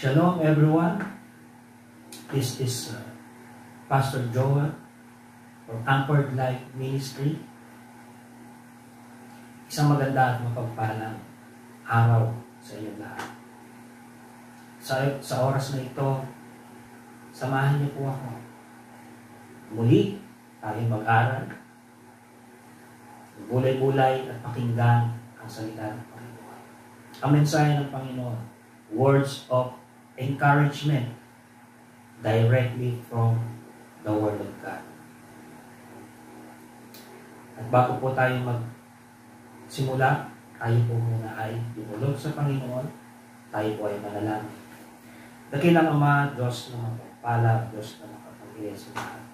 Shalom everyone. This is Pastor Joel from Anchored Life Ministry. Isang maganda at mapagpalang araw sa inyong lahat. Sa oras na ito, samahan niyo po ako. Muli, tayong mag-aral, bulay-bulay at pakinggan ang salita ng Panginoon. Ang mensahe ng Panginoon, words of encouragement directly from the Word of God. At bago po tayo magsimula, tayo po muna ay dumulog sa Panginoon. Tayo po ay manalangin. Dakilang Ama, Diyos na mapagpala, Diyos na makapangyarihan sa lahat.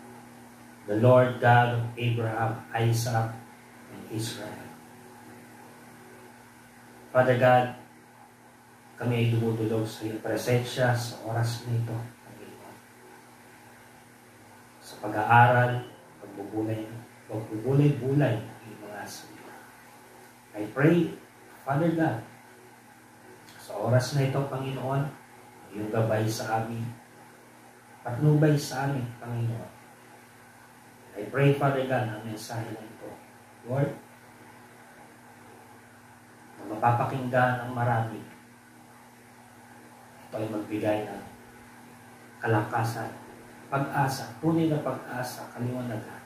The Lord God of Abraham, Isaac, and Israel. Father God, kami ay dumudulog sa iyong presensya sa oras na ito, Panginoon. Sa pag-aaral, pagbubulay-bulay ng iyong mga salita. I pray, Father God, sa oras na ito, Panginoon, iyong gabay sa amin, patnubay sa amin, Panginoon. I pray, Father God, ang mensahe na ito. Lord, na mapapakinggan ang marami, ito ay magbigay ng kalakasan, pag-asa, tunay na pag-asa, kaliwanagan,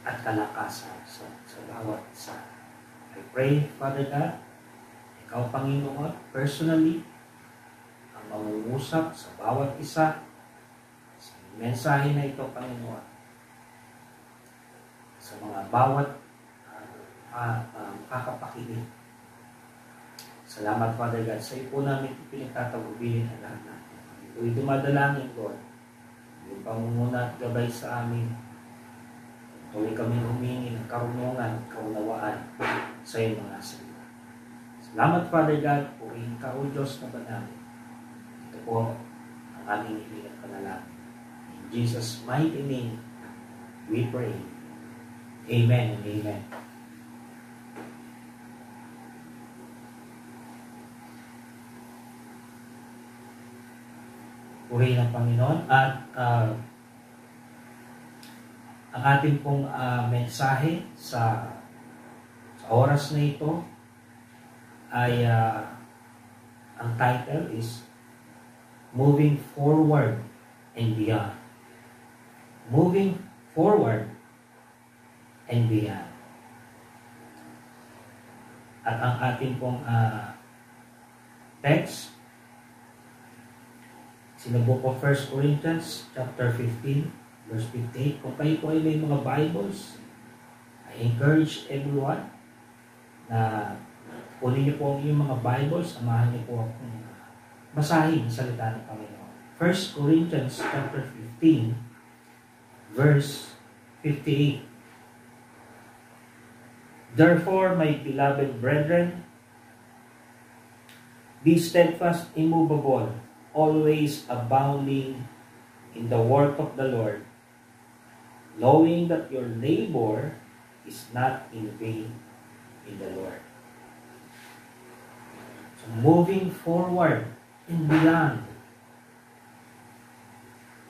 at kalakasan sa bawat isa. I pray, Father God, ikaw, Panginoon, personally, ang mangungusap sa bawat isa, sa mensahe na ito, Panginoon, sa mga bawat kakapakinig. Salamat, Father God, sa iyo po namin pinagtatagubilin ang lahat natin. Ito'y dumadalangin, Lord. Yung pangunguna at gabay sa amin. Tuloy kami humingi ng karunungan, kaunawaan sa iyong mga salita. Salamat, Father God, purihin ka, O Diyos na banal. Ito po ang aming hiling at panalangin. In Jesus' mighty name, we pray. Amen and amen. Purihin ng Panginoon at ang ating pong mensahe sa oras na ito ay ang title is Moving Forward and Beyond. Moving Forward and Beyond. At ang ating pong text in the book of 1 Corinthians chapter 15 verse 58. Kung kayo po ay may mga Bibles, I encourage everyone na kunin niyo po ang iyong mga Bibles, samahan niyo po akong basahin ang salita ng Panginoon. 1 Corinthians chapter 15 verse 58. Therefore, my beloved brethren, be steadfast, immovable, always abounding in the work of the Lord, knowing that your labor is not in vain in the Lord. So moving forward and beyond,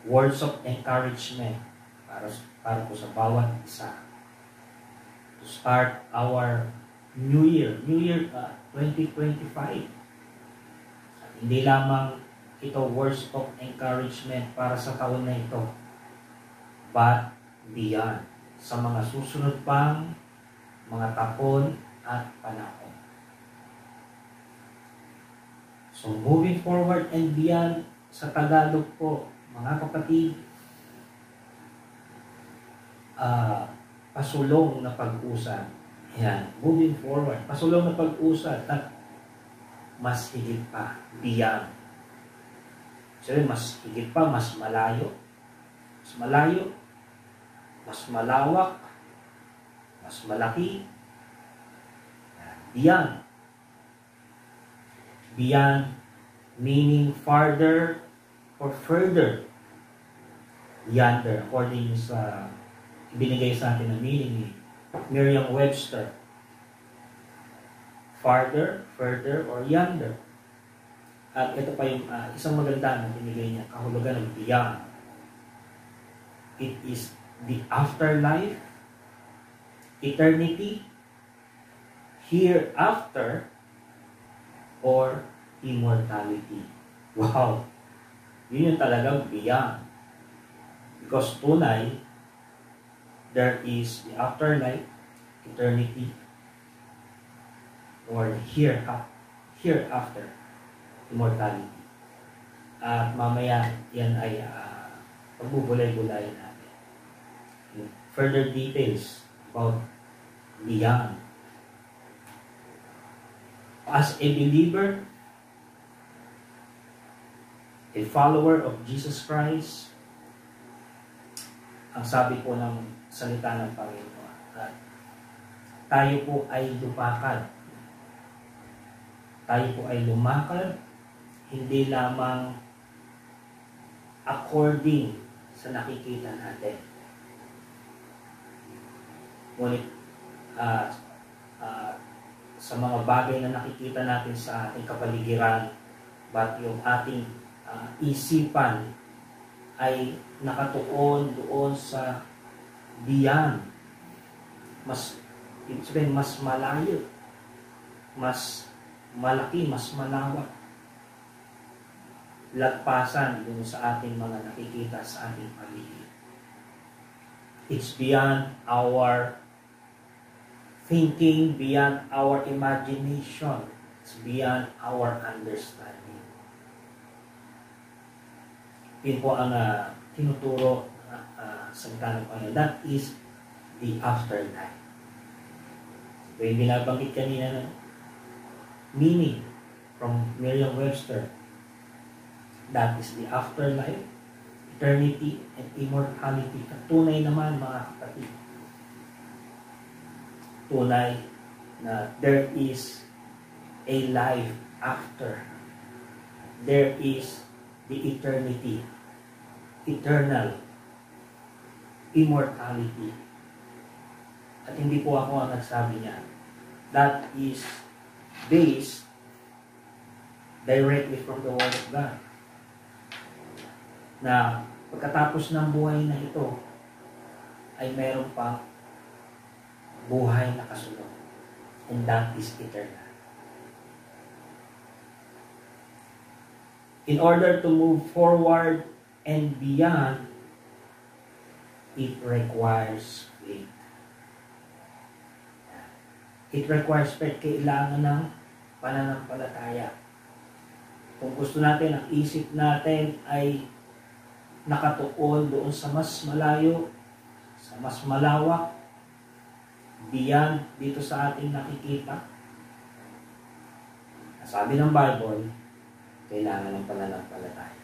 words of encouragement para po sa bawat isa. To start our New Year 2025. At hindi lamang ito words of encouragement para sa taon na ito, but beyond, sa mga susunod pang mga taon at panahon. So moving forward and beyond, sa Tagalog po, mga kapatid, pasulong na pag-usad. Yan, moving forward, pasulong na pag-usad at mas higit pa, beyond. So, mas higit pa, mas malayo, mas malawak, mas malaki, beyond. Beyond meaning farther or further. Yonder, according sa ibinigay sa atin na meaning ni Merriam-Webster. farther, further, or yonder. At ito pa yung isang maganda na binigay niya, kahulugan ng beyond. It is the afterlife, eternity, hereafter, or immortality. Wow! Yun yung talagang beyond. Because tunay, there is the afterlife, eternity, or hereafter, immortality. At mamaya, yan ay pagbubulay-bulayan natin. Further details about beyond. As a believer, a follower of Jesus Christ, ang sabi po ng salita ng Panginoon, tayo po ay lumakad. Tayo po ay lumakad, hindi lamang according sa nakikita natin. Ngunit sa mga bagay na nakikita natin sa ating kapaligiran, but yung ating isipan ay nakatuon doon sa beyond. Mas malayo, mas malaki, mas malawak. Lagpasan dun sa ating mga nakikita sa ating paligid. It's beyond our thinking, beyond our imagination. It's beyond our understanding. Yun po ang tinuturo sa ng Panginoon. That is the afterlife. So, yung binabanggit kanina ng meaning from Merriam-Webster. That is the afterlife, eternity, and immortality. Tunay naman, mga kapatid. Tunay na there is a life after. There is the eternity, eternal, immortality. At hindi po ako ang nagsabi niya. That is based directly from the Word of God. Na pagkatapos ng buhay na ito, ay meron pa buhay na kasunod. And that is eternal. In order to move forward and beyond, it requires faith. It requires faith. Kailangan ng pananampalataya. Kung gusto natin, ang isip natin ay nakatuon doon sa mas malayo, sa mas malawak, beyond dito sa ating nakikita. Sabi ng Bible, kailangan ng pananampalataya.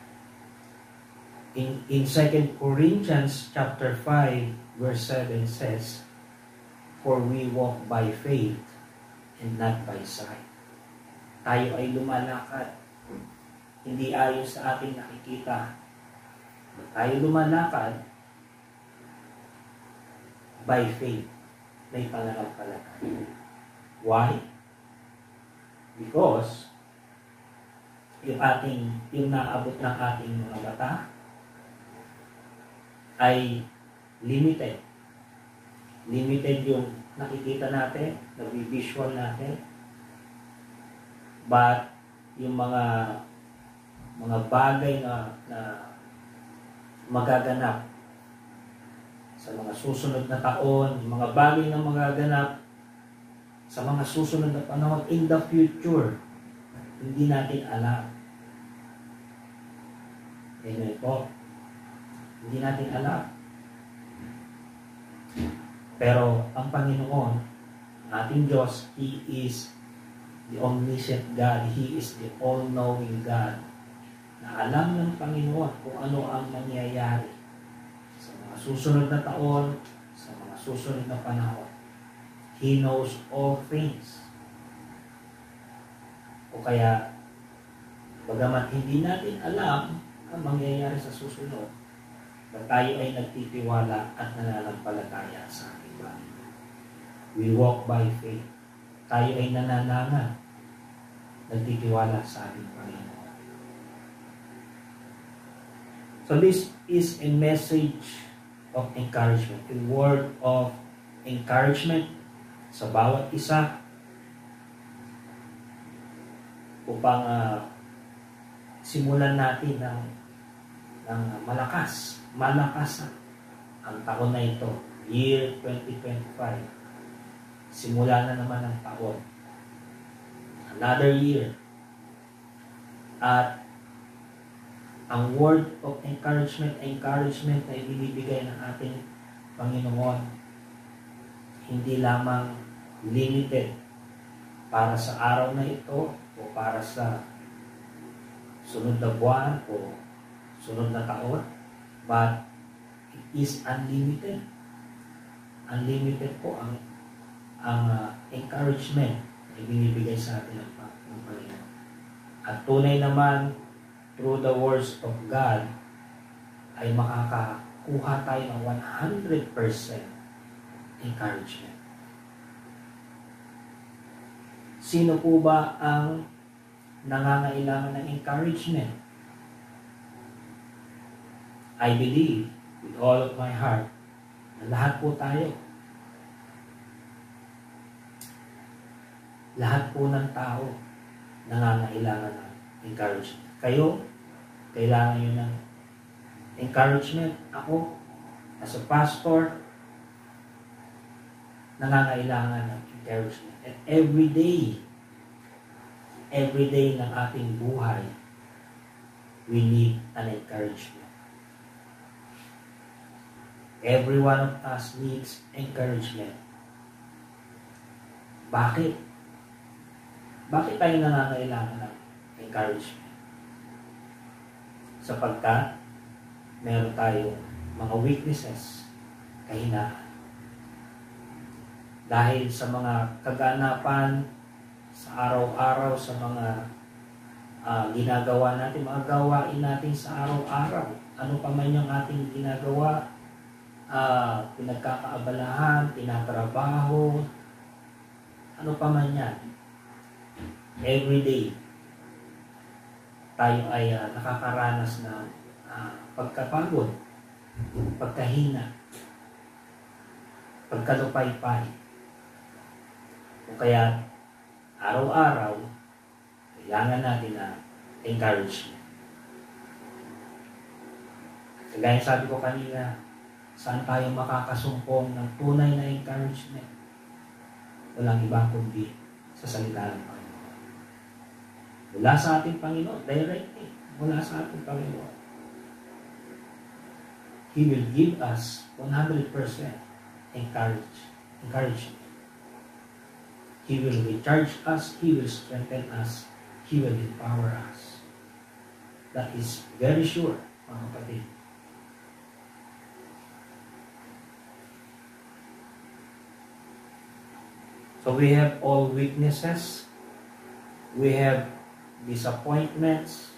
In 2 Corinthians chapter 5 verse 7 says, "For we walk by faith and not by sight." Tayo ay lumalakad hindi ayon sa ating nakikita. Tayo lumalakad by faith. May pananampalataya. Why? Because yung naabot ng ating mga mata ay limited. Limited yung nakikita natin, nabivisual natin. But yung mga bagay na magaganap sa mga susunod na taon, yung mga bagay na magaganap sa mga susunod na panahon in the future, hindi natin alam. Amen po. Hindi natin alam. Pero ang Panginoon, ating Diyos, He is the omniscient God. He is the all-knowing God. Na alam ng Panginoon kung ano ang mangyayari sa mga susunod na taon, sa mga susunod na panahon. He knows all things. O kaya, bagamat hindi natin alam ang mangyayari sa susunod, tayo ay nagtitiwala at nananampalataya sa ating Panginoon. We walk by faith tayo ay nanananga, nagtitiwala sa ating Panginoon. So this is a message of encouragement, a word of encouragement sa bawat isa upang simulan natin ng malakas ang taon na ito, year 2025. Simula na naman ang taon. Another year. At ang word of encouragement na ibinibigay ng ating Panginoon, hindi lamang limited para sa araw na ito o para sa sunod na buwan o sunod na taon, but it is unlimited. Unlimited po ang encouragement na ibinibigay sa atin ng Panginoon. At tunay naman, through the words of God, ay makakakuha tayo ng 100% encouragement. Sino po ba ang nangangailangan ng encouragement? I believe with all of my heart na lahat po tayo, lahat po ng tao nangangailangan ng encouragement. Kayo, kailangan nyo ng encouragement. Ako, as a pastor, nangangailangan ng encouragement. And every day ng ating buhay, we need an encouragement. Every one of us needs encouragement. Bakit? Bakit tayo nangangailangan ng encouragement? Sapagkat meron tayong mga weaknesses, kahinaan. Dahil sa mga kaganapan sa araw-araw, sa mga ginagawa natin, mga gawain natin sa araw-araw, ano pa man yung ating ginagawa, pinagkakaabalahan, tinatrabaho, ano pa man yan. Every day, tayo ay nakakaranas ng pagkapagod, pagkahina, pagkalupaypay. O kaya, araw-araw, kailangan natin na encouragement. Kagaya sabi ko kanina, saan tayo makakasumpong ng tunay na encouragement? Walang iba kundi sa salita ng Panginoon. Mula sa ating Panginoon, directly, mula sa ating Panginoon. He will give us 100% encouragement. He will recharge us, He will strengthen us, He will empower us. That is very sure, mga kapatid. So we have all weaknesses. We have disappointments,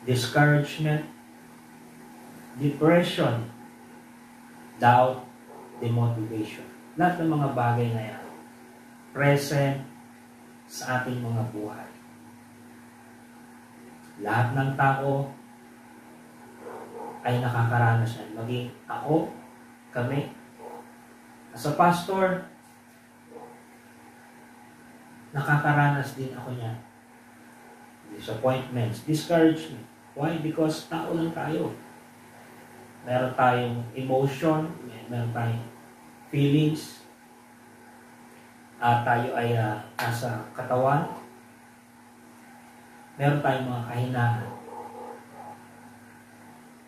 discouragement, depression, doubt, demotivation. Lahat ng mga bagay na yan, present sa ating mga buhay. Lahat ng tao ay nakakaranas yan. Maging ako, kami, as a pastor, nakakaranas din ako niyan. Disappointments, discouragement. Why? Because tao lang tayo. Meron tayong emotion, meron tayong feelings, at tayo ay nasa katawan. Meron tayong mga kahinaan.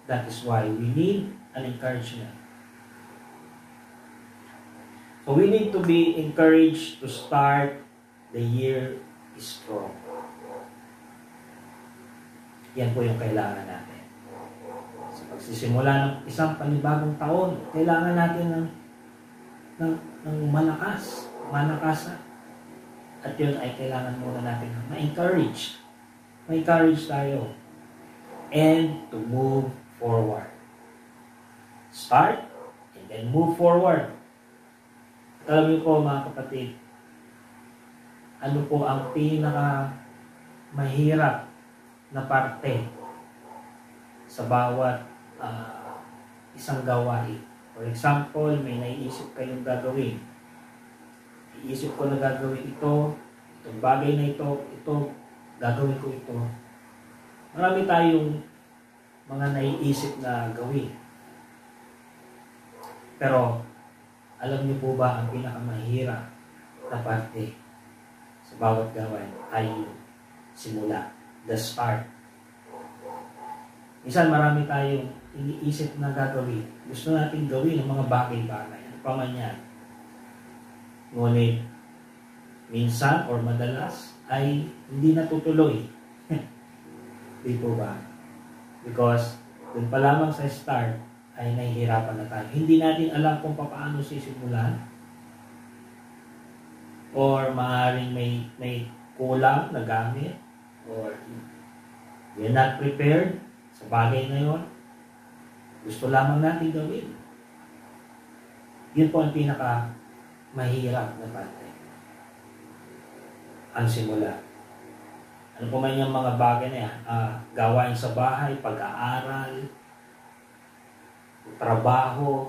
That is why we need an encouragement. So we need to be encouraged to start the year strong. Yan po yung kailangan natin. Sa pagsisimula ng isang panibagong taon, kailangan natin ng malakas, malakasan. At yun ay kailangan muna natin ma-encourage. Ma-encourage tayo. And to move forward. Start and then move forward. At alam niyo po mga kapatid, ano po ang pinaka mahirap na parte sa bawat isang gawain. For example, may naiisip kayong gagawin. Iisip ko na gagawin ito, itong bagay na ito, gagawin ko ito. Marami tayong mga naiisip na gawin. Pero, alam niyo po ba ang pinakamahirap na parte sa bawat gawain ay yung simula, the start. Minsan marami tayong iniisip na gagawin. Gusto natin gawin ang mga bagay-bagay. Ano pa man yan. Ngunit, minsan or madalas ay hindi natutuloy. Di po ba? Because, dun pa lamang sa start, ay nahihirapan na tayo. Hindi natin alam kung paano sisimulan. Or maaaring may kulang na gamit. Or we're not prepared sa bagay na yun. Gusto lamang natin gawin. Yun po ang pinaka mahirap na parte. Ang simula. Ano po man yung mga bagay na yan? Gawain sa bahay, pag-aaral, trabaho,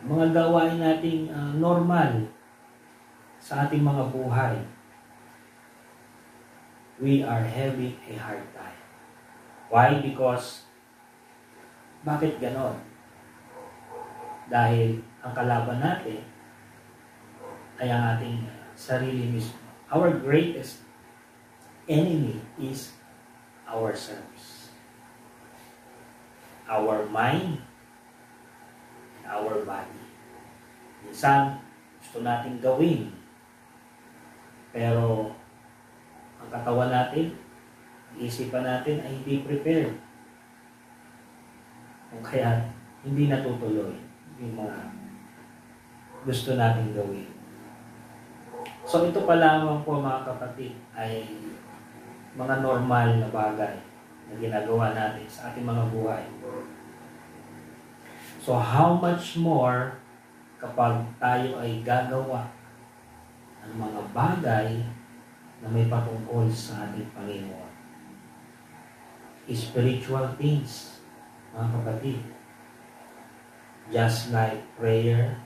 mga gawain nating normal sa ating mga buhay. We are having a hard time. Why? Because, bakit ganon? Dahil ang kalaban natin ay ang ating sarili mismo. Our greatest enemy is ourselves. Our mind and our body. Minsan, gusto natin gawin. Pero, ang katawan natin, isipan natin ay hindi prepared. Kung kaya, hindi natutuloy yung mga gusto natin gawin. So, ito pa lamang po mga kapatid ay mga normal na bagay na ginagawa natin sa ating mga buhay. So, how much more kapag tayo ay gagawa ng mga bagay na may patungkol sa ating Panginoon. Spiritual things, mga kapatid. Just like prayer,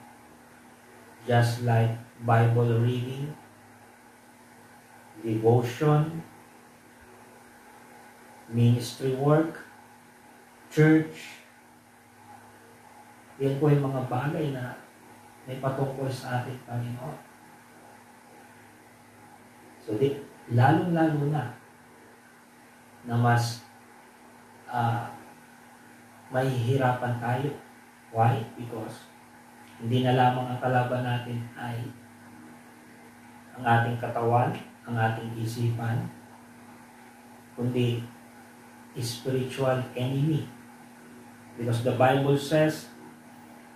just like Bible reading, devotion, ministry work, church. Yan po yung mga bagay na may patungkol sa ating Panginoon. So, lalong-lalo na mas mahihirapan tayo. Why? Because hindi na lamang ang kalaban natin ay ang ating katawan, ang ating isipan, kundi spiritual enemy. Because the Bible says,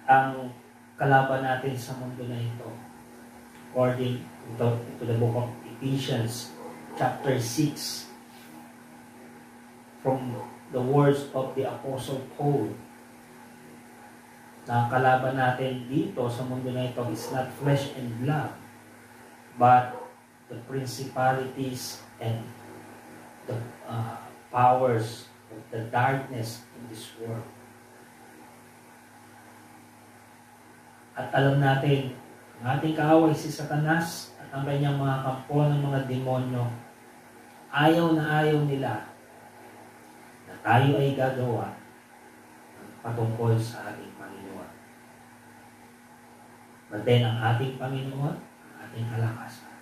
ang kalaban natin sa mundo na ito, according to the book of Ephesians, chapter 6, from the words of the Apostle Paul, na kalaban natin dito sa mundo na ito is not flesh and blood, but the principalities and the powers of the darkness in this world. At alam natin, ang ating kaaway si Satanas at ang kanyang mga kampo ng mga demonyo, ayaw na ayaw nila na tayo ay gagawa patungkol sa ating Panginoon. But then, ang ating Panginoon, ang ating kalakasan.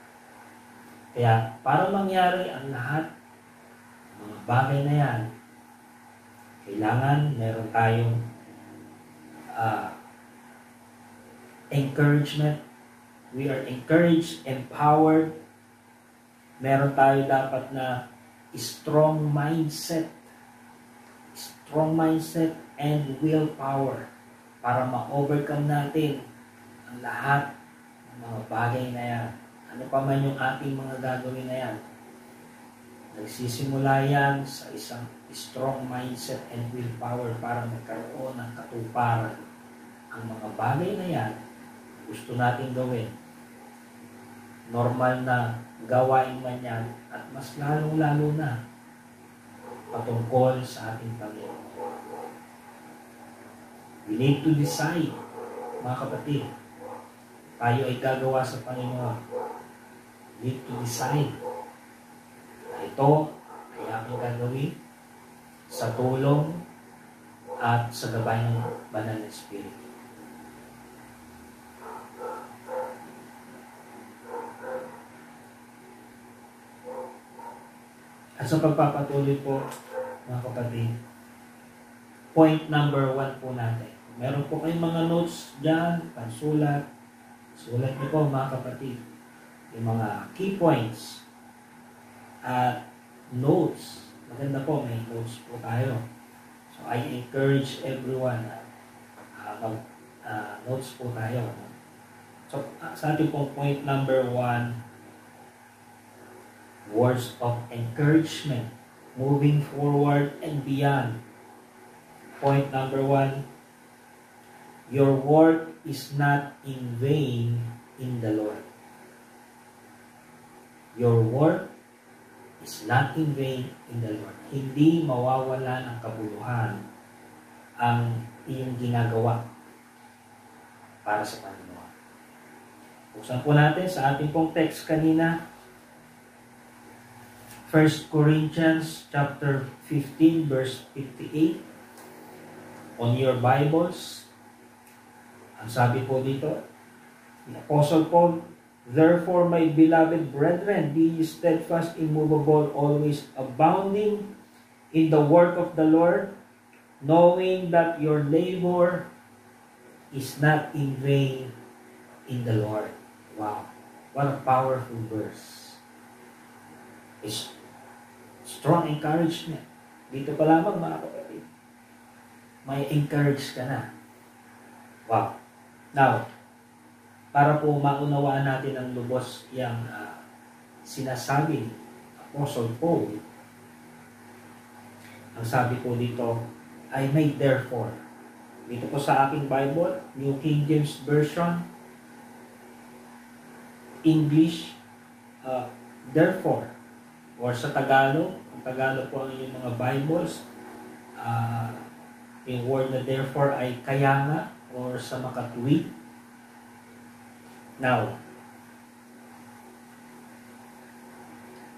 Kaya, para mangyari ang lahat, mga bagay na yan, kailangan meron tayong encouragement. We are encouraged, empowered. Meron tayo dapat na strong mindset and willpower para ma-overcome natin ang lahat ng mga bagay na yan. Ano pa man yung ating mga gagawin na yan. Nagsisimula yan sa isang strong mindset and willpower para magkaroon ng katuparan. Ang mga bagay na yan gusto natin gawin, normal na gawain man yan, at mas lalong-lalo na patungkol sa ating Panginoon. We need to decide, mga kapatid, tayo ay gagawa sa Panginoon. We need to decide na ito ay aking gagawin sa tulong at sa gabay ng Banal na Espiritu. At sa pagpapatuloy po, mga kapatid, point number 1 po natin. Meron po kayong mga notes dyan, pansulat. Sulat niyo po, mga kapatid, yung mga key points at notes. Maganda po, may notes po tayo. So, I encourage everyone na notes po tayo. So, sa ating pong point number 1, words of encouragement, moving forward and beyond. Point number 1, your work is not in vain in the Lord. Your work is not in vain in the Lord. Hindi mawawala ng kabuluhan ang iyong ginagawa para sa Panginoon. Buksan po natin sa ating pong text kanina, 1 Corinthians chapter 15 verse 58. On your Bibles, ang sabi po dito, the Apostle Paul, therefore, my beloved brethren, be ye steadfast, immovable, always abounding in the work of the Lord, knowing that your labor is not in vain in the Lord. Wow, what a powerful verse. It's strong encouragement. Dito pa lamang, mga kapatid, may encourage ka na. Wow. Now, para po maunawaan natin ang lubos yung sinasabi ni Apostle Paul, ang sabi po dito, I made therefore. Dito po sa aking Bible, New King James Version, English, therefore, or sa Tagalog, ang Tagalog po ang inyong mga Bibles, yung word na therefore ay kaya nga, or sa makatuwid. Now,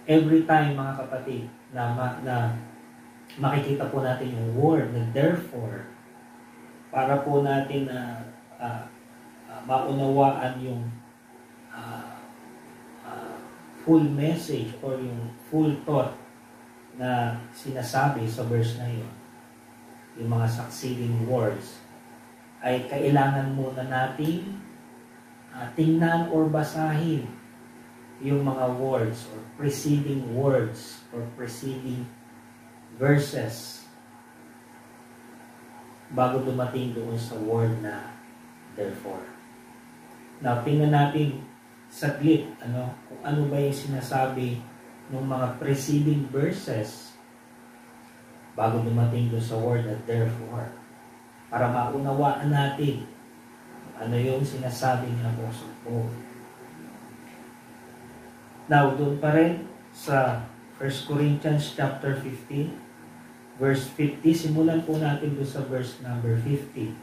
every time, mga kapatid, na makikita po natin yung word na therefore, para po natin maunawaan yung full message or yung full thought na sinasabi sa verse na yun, yung mga succeeding words, ay kailangan muna natin tingnan or basahin yung mga words or preceding words or preceding verses bago dumating doon sa word na therefore. Now, tingnan natin saglit, kung ano ba yung sinasabi ng mga preceding verses bago dumating doon sa word na therefore, para maunawaan natin ano yung sinasabi ni Apostle Paul. Now, doon pa rin sa 1 Corinthians chapter 15, verse 50, simulan po natin doon sa verse number 50.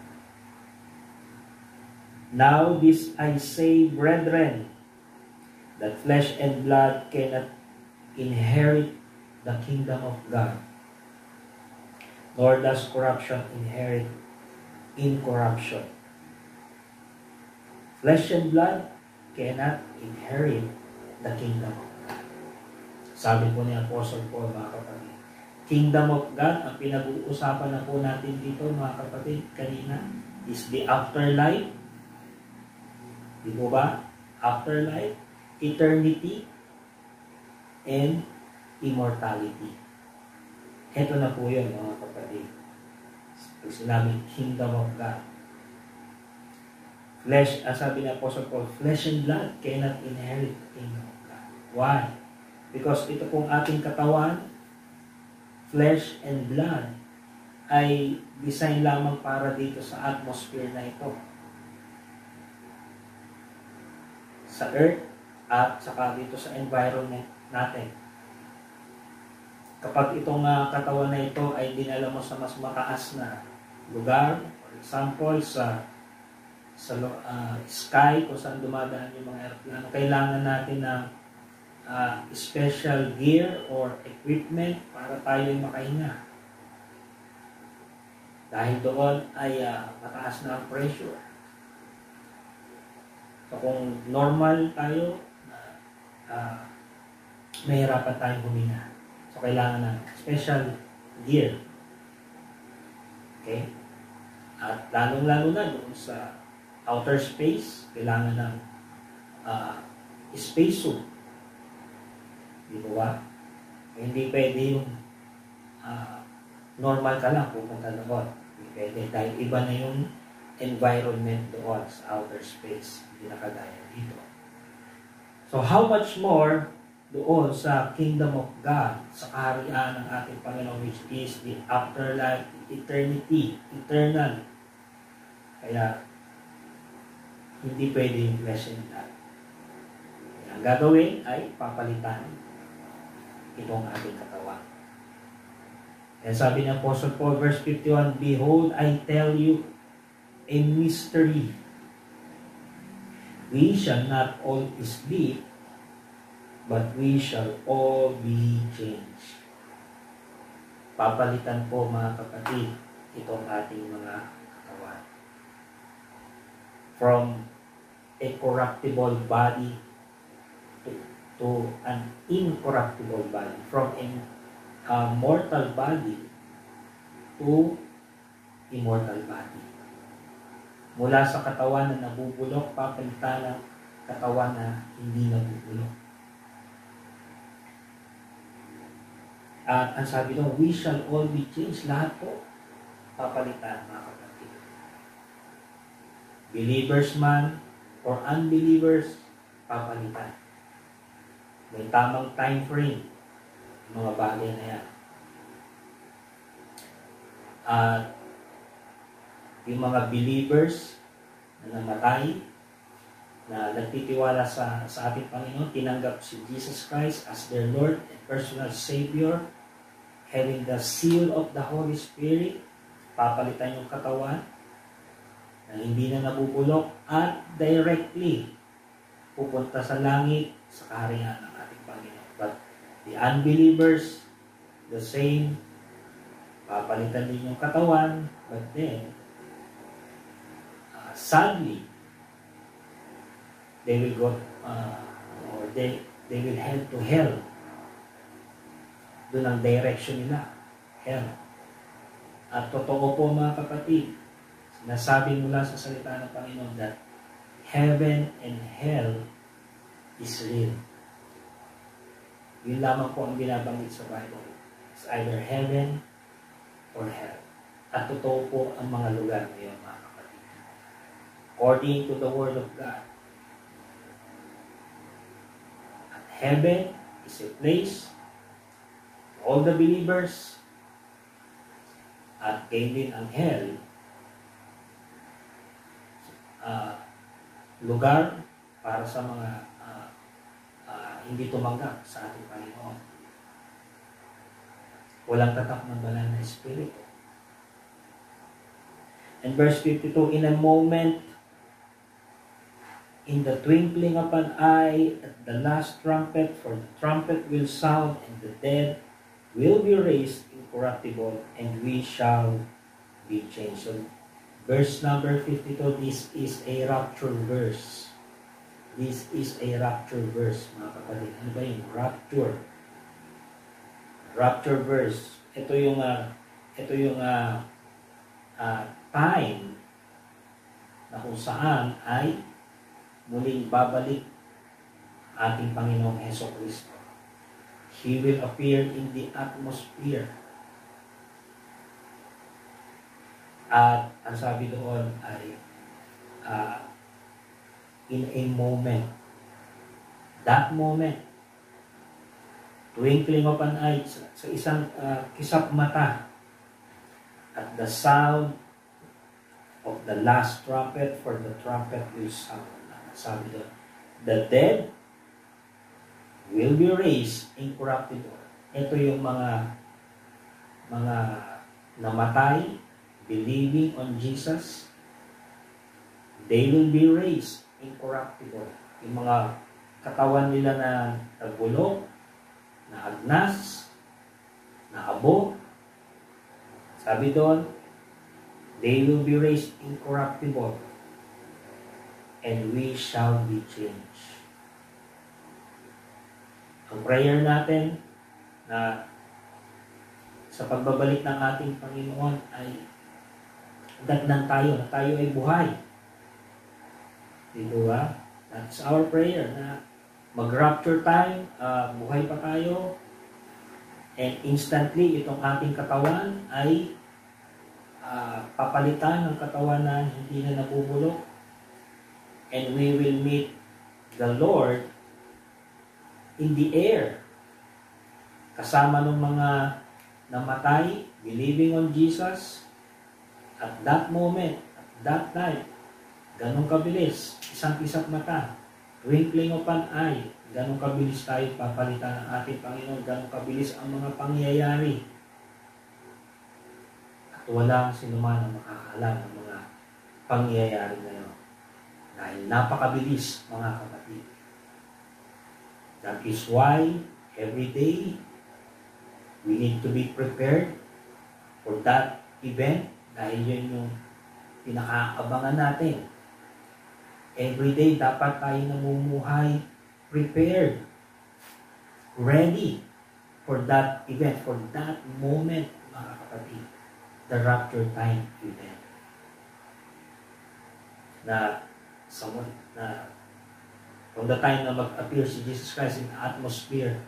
Now this I say, brethren, that flesh and blood cannot inherit the kingdom of God, nor does corruption inherit incorruption. Flesh and blood cannot inherit the kingdom of God. Sabi po ni Apostle Paul, mga kapatid, kingdom of God, ang pinag-uusapan na po natin dito, mga kapatid, kanina, is the afterlife. Di po ba? Afterlife, eternity, and immortality. Ito na po yun, mga kapatid. Pag sinabing kingdom of God. Flesh, sabi ni Apostle Paul, flesh and blood cannot inherit the kingdom of God. Why? Because ito pong ating katawan, flesh and blood, ay design lamang para dito sa atmosphere na ito. sa earth at saka dito sa environment natin. Kapag itong katawan na ito ay dinala mo sa mas mataas na lugar, for example, sa sky, kung saan dumadaan yung mga aeroplano, kailangan natin ng special gear or equipment para tayo ay makahinga. Dahil doon ay mataas na ang pressure. So kung normal tayo, mahirapan tayong huminga. So kailangan ng special gear. Okay? At lalong-lalo na doon sa outer space, kailangan ng space suit. Di ba? Hindi pwede yung normal ka lang pupunta doon. Hindi pwede dahil iba na yung environment doon sa outer space. Hindi na kagaya dito. So how much more doon sa kingdom of God, sa kaharian ng ating Panginoon, which is the afterlife, eternity, eternal. Kaya hindi pwede yung question that. Ang gagawin ay papalitan itong ating katawan. Kaya sabi ng Apostle Paul, verse 51, "Behold, I tell you a mystery. We shall not all sleep, but we shall all be changed." Papalitan po mga kapatid itong ating mga katawan. From a corruptible body to an incorruptible body. From a mortal body to immortal body. Mula sa katawan na nabubulok, papalitan ng katawan na hindi nabubulok. At ang sabi doon, we shall all be changed. Lahat po papalitan, mga kapatid. Believers man or unbelievers, papalitan. May tamang time frame mga bagay na yan. At yung mga believers na namatay, na nagtitiwala sa ating Panginoon, tinanggap si Jesus Christ as their Lord and personal Savior, having the seal of the Holy Spirit, papalitan yung katawan na hindi na nabubulok at directly pupunta sa langit sa kaharian ng ating Panginoon. But the unbelievers, the same, papalitan din yung katawan, but then sadly, they will go or they will head to hell. Doon ang direction nila, hell. At totoo po mga kapatid, sinasabi mula sa salita ng Panginoon that heaven and hell is real. Yun lamang po ang binabanggit sa Bible. It's either heaven or hell. At totoo po ang mga lugar ngayon, mga kapatid. According to the Word of God, at heaven is a place for all the believers, at gayon din ang hell, lugar para sa mga hindi tumanggap sa ating Panginoon. Walang tatak ng banal na Espiritu. And verse 52, in a moment, in the twinkling of an eye, at the last trumpet, for the trumpet will sound, and the dead will be raised incorruptible, and we shall be changed. So, verse number 52, this is a rapture verse. This is a rapture verse, mga kapatid. Ano ba yung rapture? Rapture verse. Ito yung time na kung saan ay muling babalik ating Panginoong Hesukristo. He will appear in the atmosphere. At ang sabi doon ay in a moment. That moment, twinkling of an eye, sa isang kisap mata, at the sound of the last trumpet, for the trumpet will sound. Sabi doon, The dead will be raised incorruptible. Ito yung mga namatay, believing on Jesus. They will be raised incorruptible. Yung mga katawan nila na nagbulok, na agnas, na abo. Sabi doon, they will be raised incorruptible, and we shall be changed. Ang prayer natin na sa pagbabalik ng ating Panginoon ay dagnan tayo, na tayo ay buhay. Dito ba? That's our prayer, na mag-rapture time, buhay pa tayo, and instantly itong ating katawan ay papalitan ng katawan na hindi na nabubulok, and we will meet the Lord in the air kasama ng mga namatay, believing on Jesus. At that moment, at that time, ganong kabilis, isang kisap mata, twinkling of an eye, ganong kabilis tayo papalitan ng ating Panginoon, ganong kabilis ang mga pangyayari. At walang sinuman ang makakaalam ng mga pangyayari na yun. Dahil napakabilis, mga kapatid. That is why, every day, we need to be prepared for that event, dahil yun yung pinakaabangan natin. Every day, dapat tayo namumuhay prepared, ready for that event, for that moment, mga kapatid, the rapture time event. Na from the time na mag-appear si Jesus Christ in the atmosphere,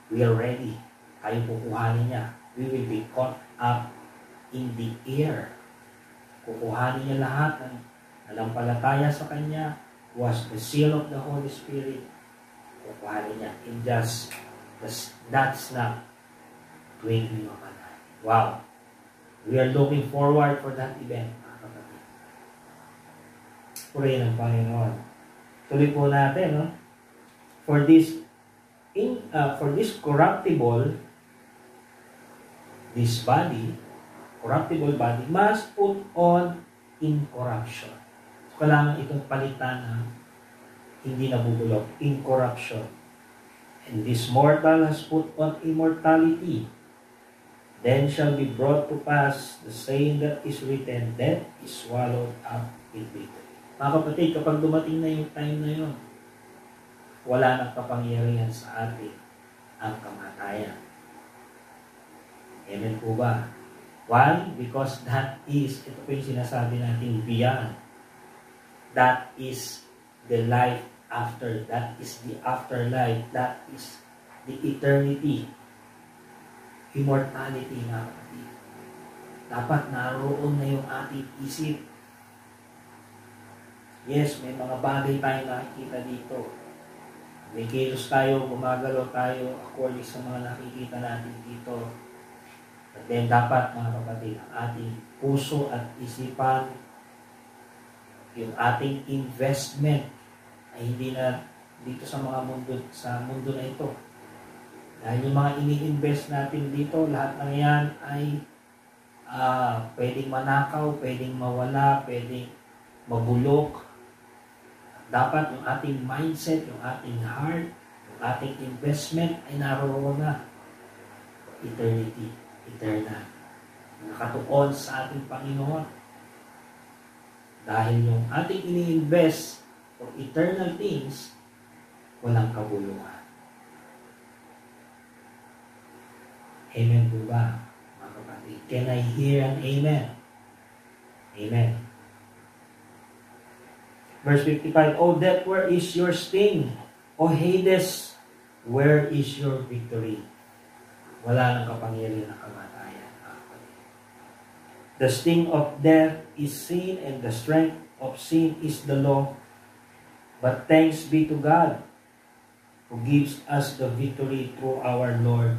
we are ready. Tayo kukuhanin niya. We will be caught up in the air. Kukuhanin niya lahat ng nalampalataya sa Kanya, who has the seal of the Holy Spirit. Kukuhanin niya in just that snap, twinkling of an eye. Wow! We are looking forward for that event, mga kapatid. Purihin ang Panginoon. Tuloy po natin, no? For this corruptible, this body, corruptible body, must put on incorruption. So, kailangan itong palitan ng hindi nabubulok, incorruption. And this mortal has put on immortality. Then shall be brought to pass the saying that is written, death is swallowed up in victory. Mga kapatid, kapag dumating na yung time na yun, wala nang kapangyarihan sa atin ang kamatayan. Amen po ba? Why? Because that is, ito po yung sinasabi natin, beyond. That is the life after. That is the afterlife. That is the eternity. Immortality, mga kapatid. Dapat naroon na yung ating isip. Yes, may mga bagay tayo nakikita dito. May kilos tayo, gumagalaw tayo according sa mga nakikita natin dito. At then dapat, mga kapatid, ang ating puso at isipan, yung ating investment ay hindi na dito sa mga mundo na ito. Dahil yung mga ini-invest natin dito, lahat ng yan ay pwedeng manakaw, pwedeng mawala, pwedeng mabulok. Dapat yung ating mindset, yung ating heart, yung ating investment ay naroon na. Eternity, eternal. Nakatuon sa ating Panginoon. Dahil yung ating ini-invest for eternal things, walang kabuluhan. Amen po ba, mga kapatid? Can I hear an amen? Amen. Verse 55, O death, where is your sting? O Hades, where is your victory? Wala nang kapangyarihan ng kamatayan. The sting of death is sin, and the strength of sin is the law. But thanks be to God, who gives us the victory through our Lord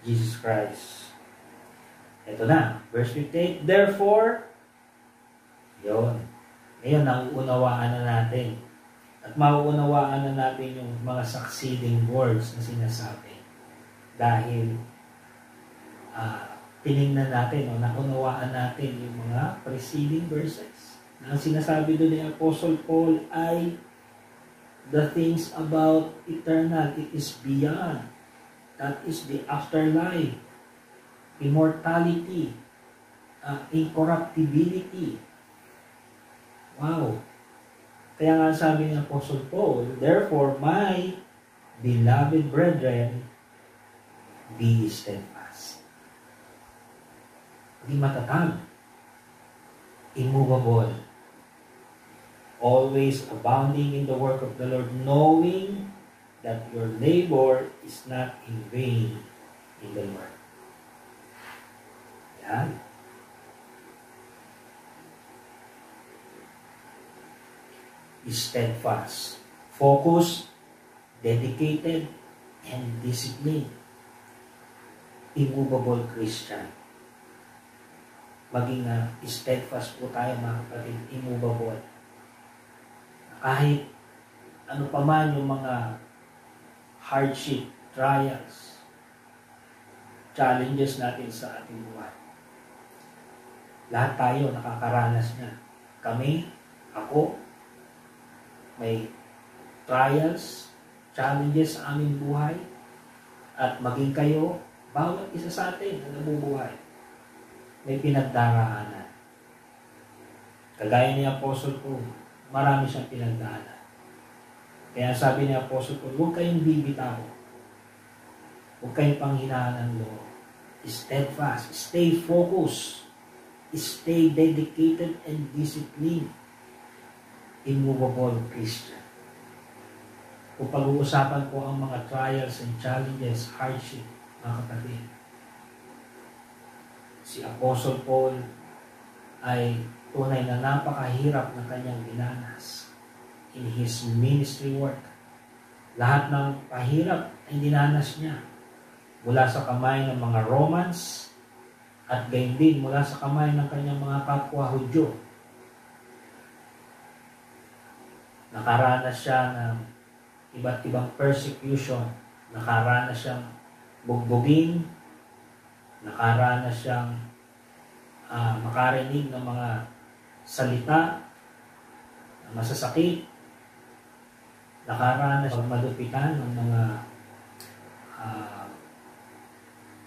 Jesus Christ. Ito na, verse 58, Therefore, yun, ngayon, nauunawaan na natin At mauunawaan na natin yung mga succeeding words na sinasabi. Dahil tinignan natin o naunawaan natin yung mga preceding verses. Na ang sinasabi doon ni Apostle Paul ay the things about eternal, it is beyond. That is the afterlife, immortality, incorruptibility. Wow! Kaya nga sabi ni Apostle Paul, therefore, my beloved brethren, be steadfast. Di matatag, immovable, always abounding in the work of the Lord, knowing that your labor is not in vain in the Lord. Yan. Steadfast, focused, dedicated, and disciplined. Immovable Christian. Maging steadfast po tayo mga kapatid, immovable. Kahit ano pa man yung mga hardship, trials, challenges natin sa ating buhay. Lahat tayo nakakaranas niya. Kami, ako, may trials, challenges sa aming buhay, at maging kayo, bawat isa sa atin na nabubuhay, may pinagdaraanan. Kagaya ni Apostle Paul, marami siyang pinagdaanan. Kaya sabi ni Apostle Paul, huwag kayong bibitaw. Huwag kayong panghinaan ng loob. Steadfast, stay focused, stay dedicated and disciplined. Immovable Christian. Kung pag-uusapan ko ang mga trials and challenges, hardship, mga kapatid, si Apostle Paul ay tunay na napakahirap ng kanyang dinanas in his ministry work. Lahat ng pahirap ay dinanas niya mula sa kamay ng mga Romans at gayon din mula sa kamay ng kanyang mga kapwa Hudyo. Nakaranas siya ng iba't ibang persecution. Nakaranas siyang bugbugin. Nakaranas siyang makarinig ng mga salita na masasakit. Nakaranas siyang malupitan ng mga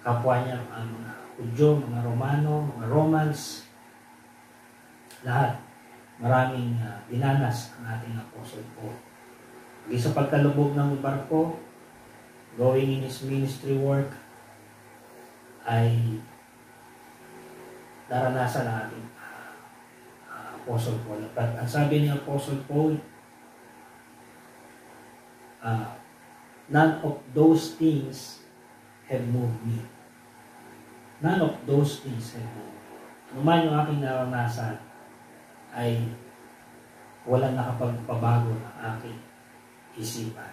kapwa niya, mga Hudyo, mga Romano, mga Romans. Lahat. Maraming dinanas ang ating Apostle Paul. Hindi sa pagkalubog ng barko, going in his ministry work, ay naranasan ng ating Apostle Paul. But ang sabi ni Apostle Paul, none of those things have moved me. None of those things have moved me. Ano man yung aking naranasan, ay walang nakapagpabago ng aking isipan.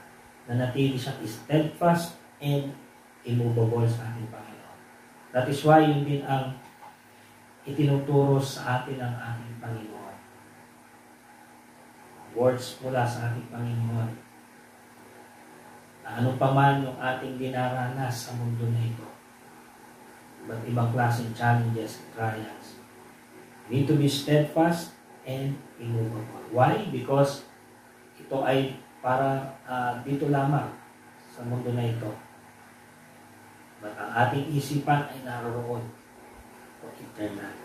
Nanatili siyang steadfast and immovable sa ating Panginoon. That is why yun din ang itinuturo sa atin ng ating Panginoon. Words mula sa ating Panginoon. Na ano pa man yung ating dinaranas sa mundo na ito. Iba't ibang klaseng challenges and trials. We need to be steadfast and immovable. Why? Because ito ay para dito lamang sa mundo na ito. But ang ating isipan ay naroon for eternal.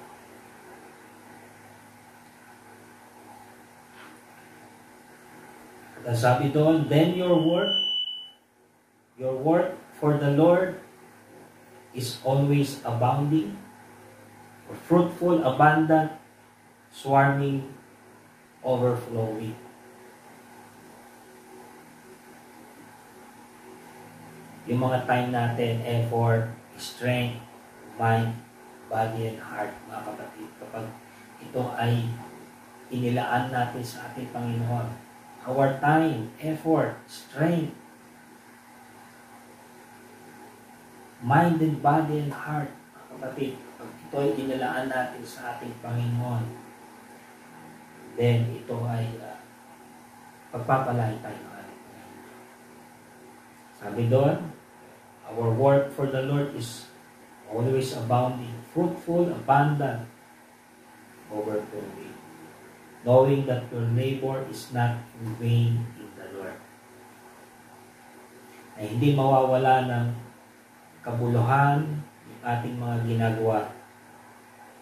At sabi doon, then your work for the Lord is always abounding, or fruitful, abundant, swarming, overflowing. Yung mga time natin, effort, strength, mind, body, and heart, mga kapatid. Kapag ito ay inilaan natin sa ating Panginoon, our time, effort, strength, mind and body and heart, mga kapatid, pag ito ay inilaan natin sa ating Panginoon, then ito ay pagpapalain tayo ng ating Panginoon. Sabi doon, our work for the Lord is always abounding, fruitful, abundant, overflowing, knowing that your labor is not in vain in the Lord. Ay hindi mawawala ng kabuluhan yung ating mga ginagawa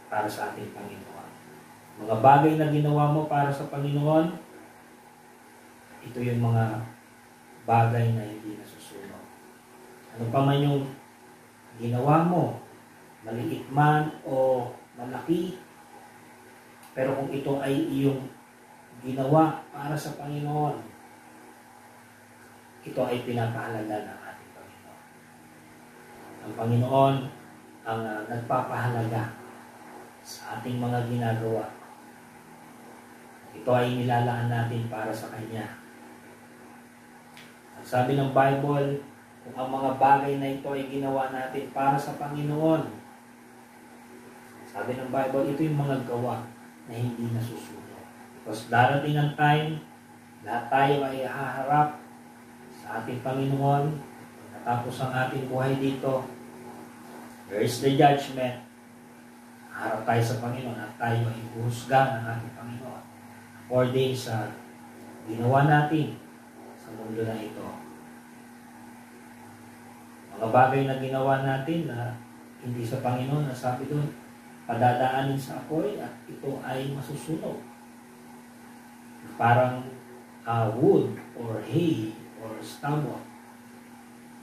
para sa ating Panginoon. Mga bagay na ginawa mo para sa Panginoon, ito yung mga bagay na hindi nasusunod. Ano pa man yung ginawa mo, maliit man o malaki, pero kung ito ay iyong ginawa para sa Panginoon, ito ay pinapahalaga ng ating Panginoon. Ang Panginoon ang nagpapahalaga sa ating mga ginagawa. Ito ay nilalaan natin para sa Kanya. Ang sabi ng Bible, kung ang mga bagay na ito ay ginawa natin para sa Panginoon, sabi ng Bible, ito yung mga gawa na hindi nasusunod. Because darating ang time, lahat tayo ay haharap sa ating Panginoon. Natapos ang ating buhay dito, there is the judgment. Harap tayo sa Panginoon at tayo ay huhusga ng ating Panginoon according sa ginawa natin sa mundo na ito. Mga bagay na ginawa natin na hindi sa Panginoon, na sabi doon, padadaanin sa apoy at ito ay masusunog. Parang wood or hay or stubble.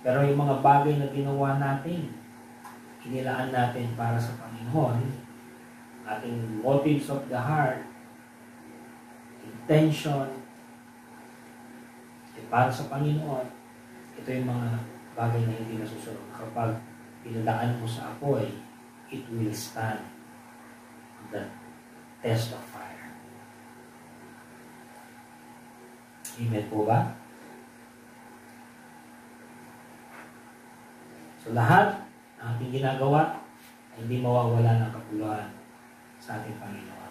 Pero yung mga bagay na ginawa natin, inilaan natin para sa Panginoon, ating motives of the heart, intention, para sa Panginoon, ito yung mga bagay na hindi nasusunod. Kapag pinadaan mo sa apoy, it will stand the test of fire. Amen po ba? So lahat ng ating ginagawa ay hindi mawawala ng kabuluhan sa ating Panginoon.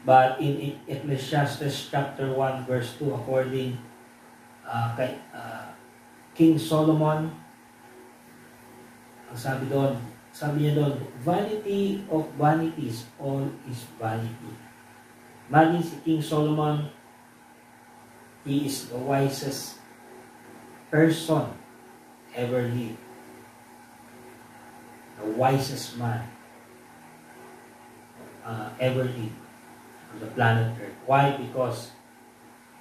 But in Ecclesiastes chapter 1 verse 2, according kay King Solomon, ang sabi niya doon, vanity of vanities, all is vanity. Imagine si King Solomon, he is the wisest person ever lived. The wisest man ever lived on the planet Earth. Why? Because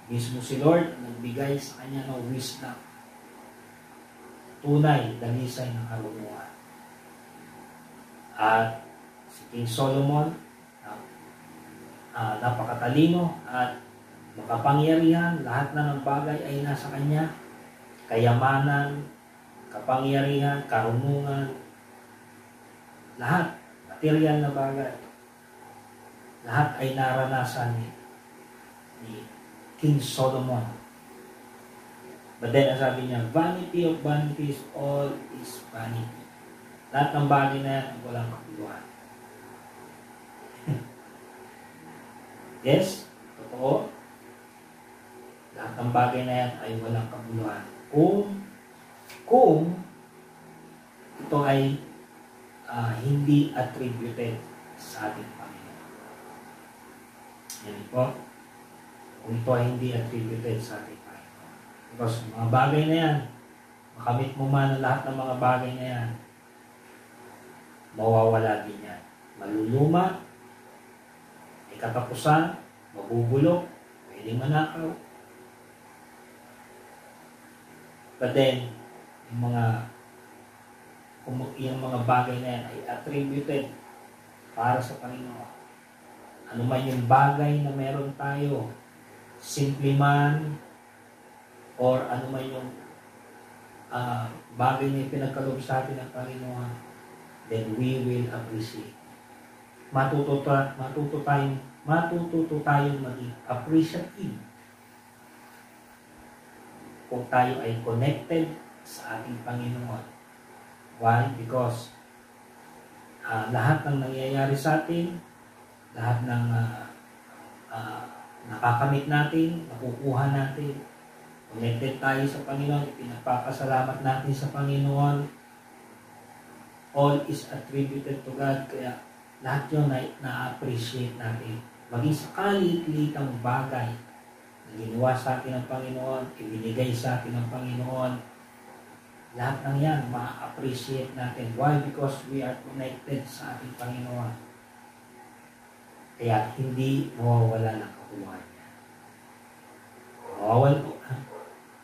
mismo si Lord ang nagbigay sa kanya ng wisdom. Tunay, dalisay ng karunungan. At si King Solomon, napakatalino at makapangyarihan. Lahat na ng bagay ay nasa kanya. Kayamanan, kapangyarihan, karunungan, lahat, material na bagay. Lahat ay naranasan ni King Solomon. But then, ang sabi niya, vanity of vanities, all is vanity. Lahat ng bagay na yan ay walang kabuluhan. Yes, totoo. Lahat ng bagay na yan ay walang kabuluhan. Kung ito ay hindi attributed sa ating Panginoon. Yan po. Kung ito ay hindi attributed sa ating Panginoon. Because mga bagay na yan, makamit mo man ang lahat ng mga bagay na yan, mawawala din yan. Maluluma, may katapusan, mabubulok, pwedeng manakaw. But then, yung mga bagay na yan ay attributed para sa Panginoon. Ano man yung bagay na meron tayo, simple man, or ano man yung bagay na pinagkaloob sa atin ng Panginoon, then we will appreciate. Matuto tayong maging appreciative kung tayo ay connected sa ating Panginoon. Why? Because lahat ng nangyayari sa atin, lahat ng nakakamit natin, nakukuha natin. Connected tayo sa Panginoon, pinagpapasalamat natin sa Panginoon. All is attributed to God, kaya lahat yun ay na-appreciate natin. Maging sa kaliit-liitang bagay na ginawa sa atin ng Panginoon, ibinigay sa atin ng Panginoon, lahat ng yan, ma-appreciate natin. Why? Because we are connected sa ating Panginoon. Kaya hindi mawawala ng kabuluhan niya.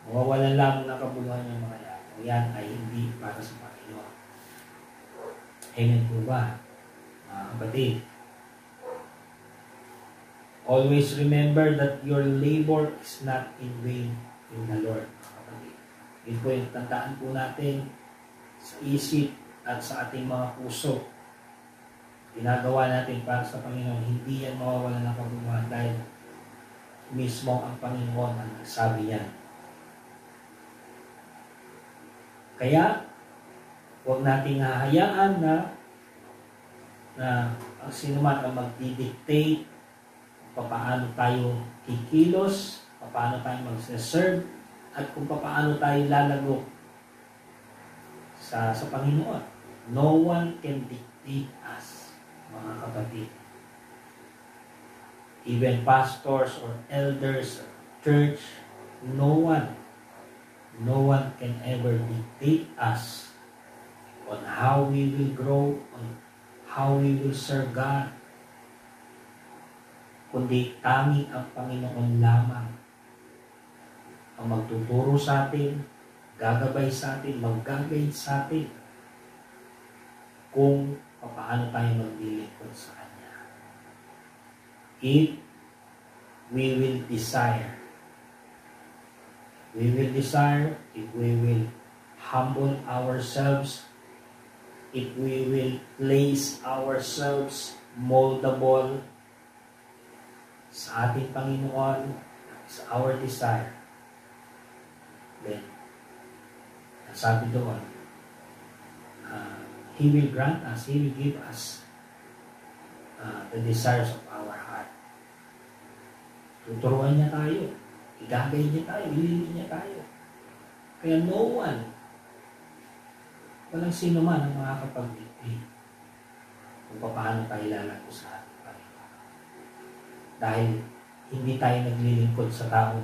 Mawawalan lamang ng kabuluhan niya mga yan. Yan ay hindi para sa Panginoon. Amen po ba, mga kapatid? Always remember that your labor is not in vain in the Lord, mga kapatid. Yun po yung tandaan po natin sa isip at sa ating mga puso. Ginagawa natin para sa Panginoon, hindi yan mawawala ng kabuluhan dahil mismo ang Panginoon ang nagsabi yan. Kaya, huwag nating hahayaan na ang sinuman ang magdidictate kung paano tayo kikilos, paano tayo magse-serve, at kung paano tayo lalago sa Panginoon. No one can dictate us, mga kapatid. Even pastors or elders, church, no one can ever dictate us on how we will grow, on how we will serve God, kundi tanging ang Panginoon lamang ang magtuturo sa atin, gagabay sa atin, mag-guide sa atin kung paano tayo maglilingkod sa Kanya. If we will desire, if we will humble ourselves, if we will place ourselves moldable sa ating Panginoon, sa our desire, then, ang sabi doon, He will grant us, He will give us the desires of our heart. Tuturuan niya tayo, igagay niya tayo, ililin niya tayo. Kaya walang sino man ang makakapag-dictate kung paano tayo lalago sa ating Panginoon. Dahil hindi tayo naglilingkod sa tao.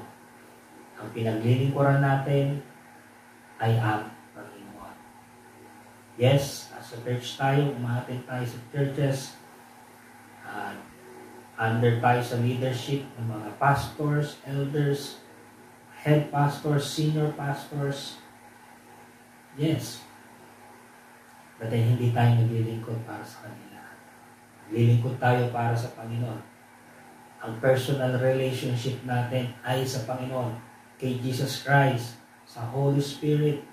Ang pinaglilingkuran natin ay ang Panginoon. Yes, as a church tayo, umatin tayo sa churches, under tayo sa leadership ng mga pastors, elders, head pastors, senior pastors. Yes. But hindi tayo naglilingkod para sa kanila. Naglilingkod tayo para sa Panginoon. Ang personal relationship natin ay sa Panginoon, kay Jesus Christ, sa Holy Spirit.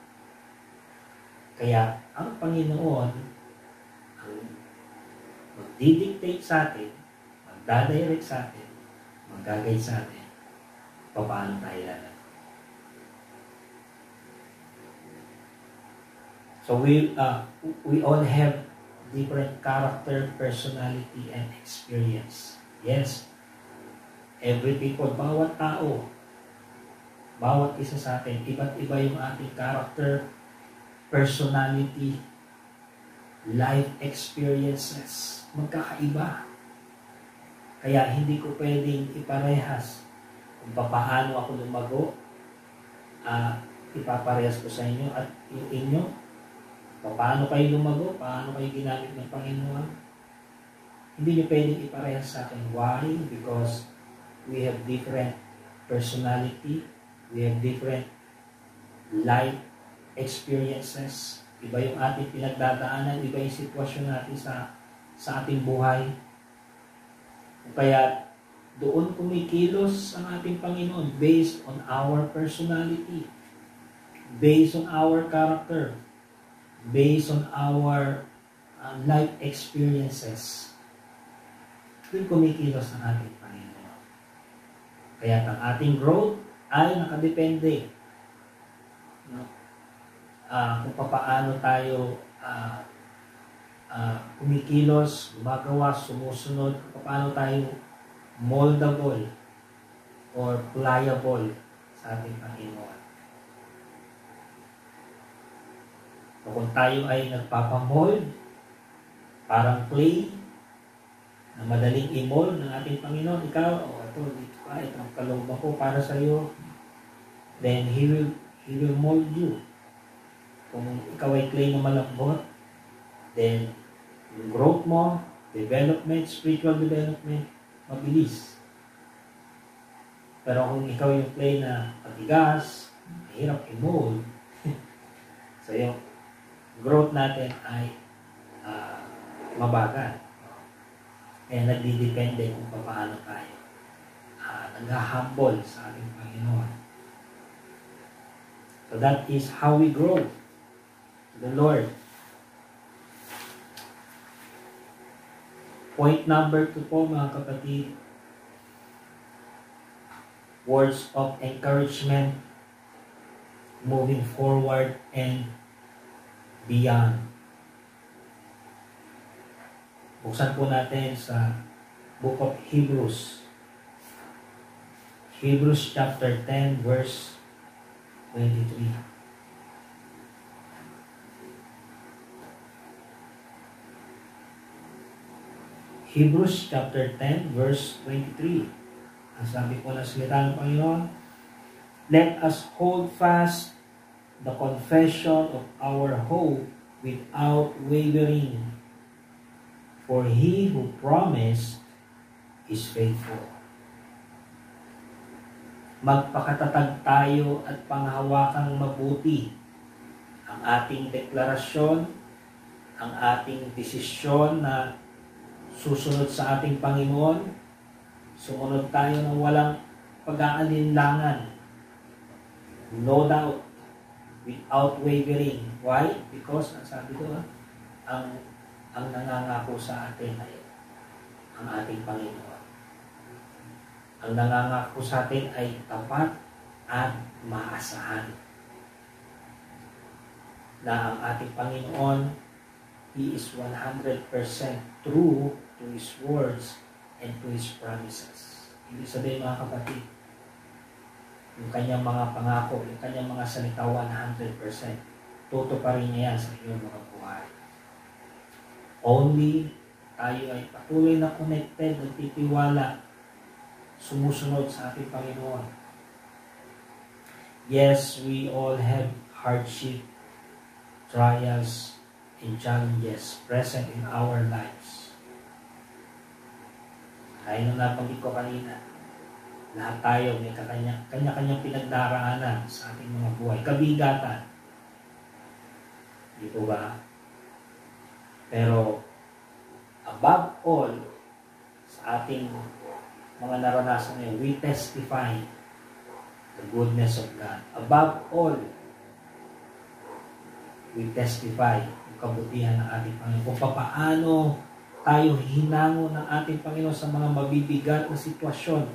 Kaya ang Panginoon ang magdidictate sa atin, magdadirect sa atin, maggagay sa atin, paano tayo lalago. So we all have different character, personality, and experience. Yes, every people, bawat tao, bawat isa sa atin, iba't iba yung ating character, personality, life experiences, magkakaiba. Kaya hindi ko pwedeng iparehas kung paano ako lumago, ipaparehas ko sa inyo at yung inyo, paano kayo lumago, paano kayo ginamit ng Panginoon. Hindi nyo pwedeng iparehas sa akin. Why? Because we have different personality, we have different life experiences. Iba yung ating pinagdadaanan, iba yung sitwasyon natin sa ating buhay. Kaya doon kumikilos ang ating Panginoon based on our personality, based on our character, based on our life experiences. Doon kumikilos ang ating Panginoon. Kaya ang ating growth ay nakadepende kung paano tayo kumikilos, gumagawa, sumusunod, kung paano tayo moldable or pliable sa ating Panginoon. So kung tayo ay nagpapamold, parang clay, na madaling i-mold ng ating Panginoon, ikaw, ito, dito ka, itong kalooban ko para sa iyo, then He will mold you. Kung ikaw ay clay na malambot, then yung growth mo, development, spiritual development, mabilis. Pero kung ikaw yung clay na matigas, mahirap i-mold, so yung growth natin ay mabagal. Kaya nagdidepende kung paano tayo nag-humble sa ating Panginoon. So that is how we grow to the Lord. Point number 2 po mga kapatid, words of encouragement moving forward and beyond. Buksan po natin sa Book of Hebrews. Hebrews chapter 10 verse 23. Hebrews chapter 10 verse 23. Ang sabi po ng salita ng Panginoon, let us hold fast the confession of our hope without wavering, for He who promised is faithful. Magpakatatag tayo at panghawakang mabuti ang ating deklarasyon, ang ating desisyon na susunod sa ating Panginoon. Sumunod tayo ng walang pag-aalinlangan. No doubt, without wavering. Why? Because, ang sabi ko, ang nangangako sa atin ay ang ating Panginoon. Ang nangangako sa atin ay tapat at maasahan. Na ang ating Panginoon, He is 100% true to His words and to His promises. Ibig sabihin mga kapatid, yung kanyang mga pangako, yung kanyang mga salita 100%, tutuparin niya yan sa inyong mga buhay. Only tayo ay patuloy na connected, nagtitiwala, sumusunod sa ating Panginoon. Yes, we all have hardship, trials, and challenges present in our lives. Kaya nung napanggit ko kanina, lahat tayo may kanya-kanyang pinagdaraanan sa ating mga buhay. Kabigatan. Di po ba? Pero, above all, sa ating mga naranasan ngayon, we testify the goodness of God. Above all, we testify yung kabutihan ng ating Panginoon. Kung paano tayo hinango ng ating Panginoon sa mga mabibigat na sitwasyon.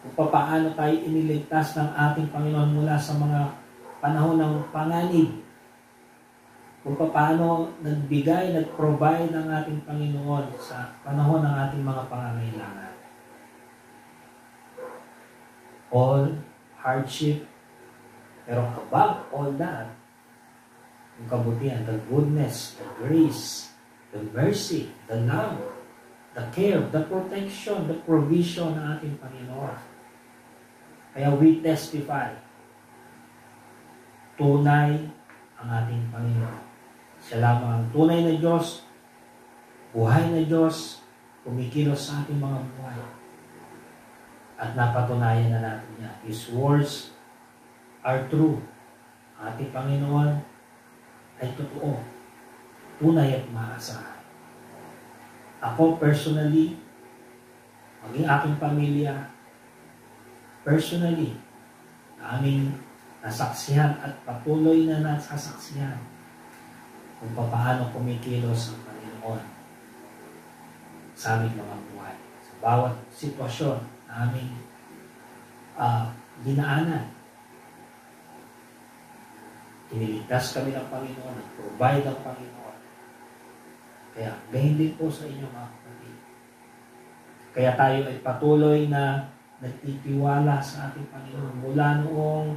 Kung paano tayo iniligtas ng ating Panginoon mula sa mga panahon ng panganib. Kung paano nagbigay, nag-provide ng ating Panginoon sa panahon ng ating mga pangangailangan. All hardship, pero above all that, yung kabutihan, the goodness, the grace, the mercy, the love, the care, the protection, the provision ng ating Panginoon. Kaya we testify, tunay ang ating Panginoon. Siya lamang ang tunay na Diyos, buhay na Diyos, kumikilos sa ating mga buhay. At napatunayan na natin niya. His words are true. Ang ating Panginoon ay totoo. Tunay at maasahan. Ako personally, maging aking pamilya, personally, aming nasaksihan at patuloy na nasasaksihan kung paano kumikilos ang Panginoon sa aming mga buhay. Sa bawat sitwasyon na aming dinaanan, iniligtas kami ng Panginoon, nag-provide ang Panginoon. Kaya, gahin din po sa inyo mga kapatid. Kaya tayo ay patuloy na nagtitiwala sa ating Panginoon. Mula noong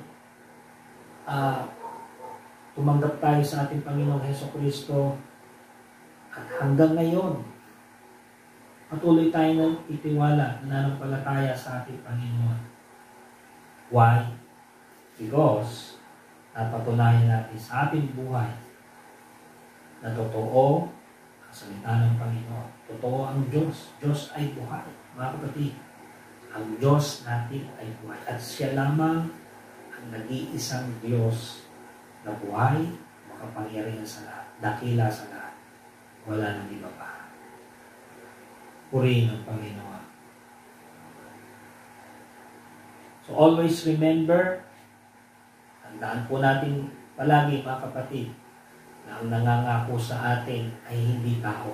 tumanggap tayo sa ating Panginoong Hesukristo at hanggang ngayon, patuloy tayo nagtitiwala, nananampalataya sa ating Panginoon. Why? Because napatunayan natin sa ating buhay na totoo ang salita ng Panginoon. Totoo ang Diyos. Diyos ay buhay. Mga kapatid, ang Diyos natin ay buhay. At siya lamang ang nag-iisang Diyos na buhay, makapangyarihan sa lahat, dakila sa lahat. Wala nang iba pa. Purihin ang Panginoon. So always remember, tandaan po natin palagi mga kapatid, na ang nangangako sa atin ay hindi tao,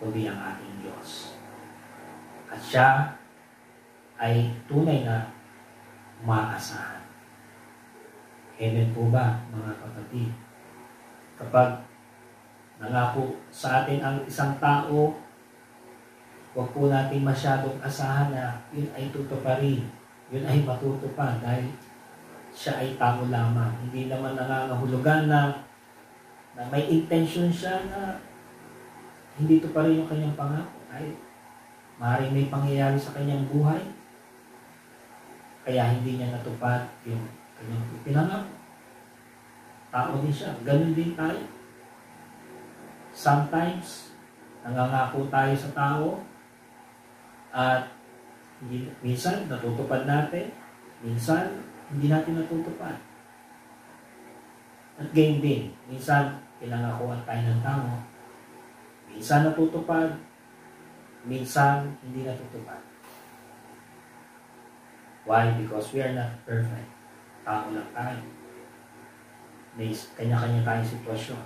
kundi ang ating Diyos. At siya ay tunay na maasahan. Amen po ba, mga kapatid? Kapag nangako sa atin ang isang tao, huwag po natin masyadong asahan na yun ay tutuparin, yun ay matutupad dahil siya ay tao lamang. Hindi naman nangangahulugan na may intention siya na hindi to pa rin yung kanyang pangako. Ay, maaaring may pangyayari sa kanyang buhay, kaya hindi niya natupad yung kanyang pinangako. Tao din siya. Ganun din tayo. Sometimes, nangangako tayo sa tao at minsan natutupad natin, minsan hindi natin natutupad. At gayon din, minsan pinangakuan tayo ng tao, minsan natutupad, minsan hindi natutupad. Why? Because we are not perfect. Tao lang tayo. May kanya-kanya tayong sitwasyon.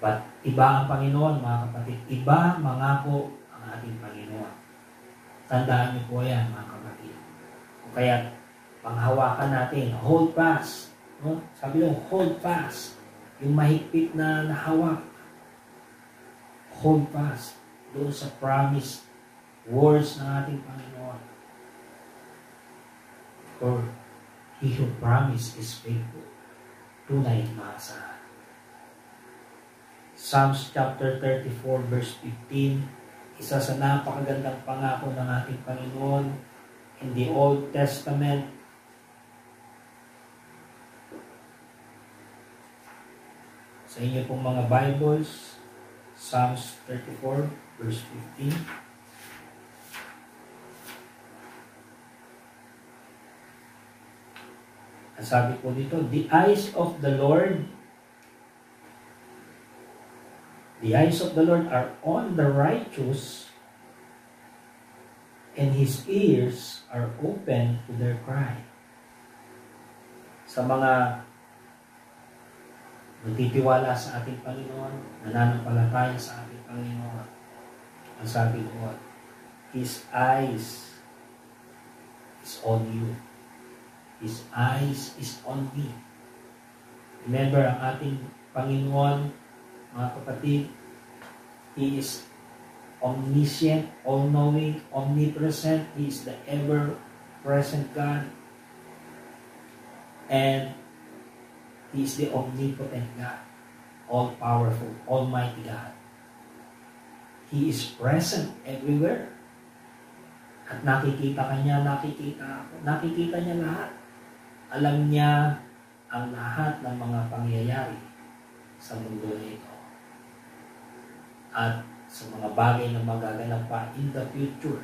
But iba ang Panginoon, mga kapatid. Iba mangako ang ating Panginoon. Tandaan niyo po yan, mga kapatid. Kung kaya panghawakan natin, hold fast. No? Sabi lang, hold fast. Yung mahigpit na nahawak. Hold fast. Doon sa promise words ng ating Panginoon. For he who promised is faithful. Tunay maasahan. Psalms chapter 34 verse 15, isa sa napakagandang pangako ng ating Panginoon in the Old Testament. Sa inyo pong mga Bibles, Psalms 34 verse 15. Ang sabi po dito, the eyes of the Lord are on the righteous, and His ears are open to their cry. Sa mga nagtitiwala sa ating Panginoon, nananampalataya sa ating Panginoon, ang sabi ko, His eyes is on you. His eyes is on me. Remember, ang ating Panginoon, mga kapatid, He is omniscient, all-knowing, omnipresent. He is the ever-present God. And He is the omnipotent God, all-powerful, almighty God. He is present everywhere. At nakikita kanya, nakikita ako. Nakikita niya lahat. Alam niya ang lahat ng mga pangyayari sa mundo na ito. At sa mga bagay na magaganap pa in the future.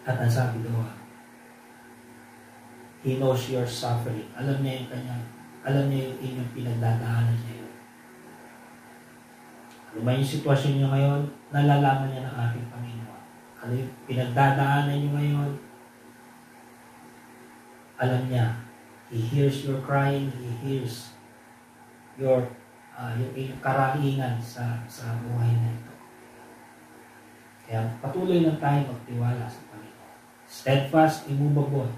At ang sabi doon, He knows your suffering. Alam niya yung kanya, alam niya yung inyong pinagdadaanan niya yun. Ano ba yung sitwasyon niyo ngayon, nalalaman niya ng ating Panginoon. Ano yung pinagdadaanan niyo ngayon, alam niya. He hears your crying, He hears yung inyong karahingan sa buhay na ito. Kaya patuloy lang tayo magtiwala sa Panginoon. Steadfast, immovable.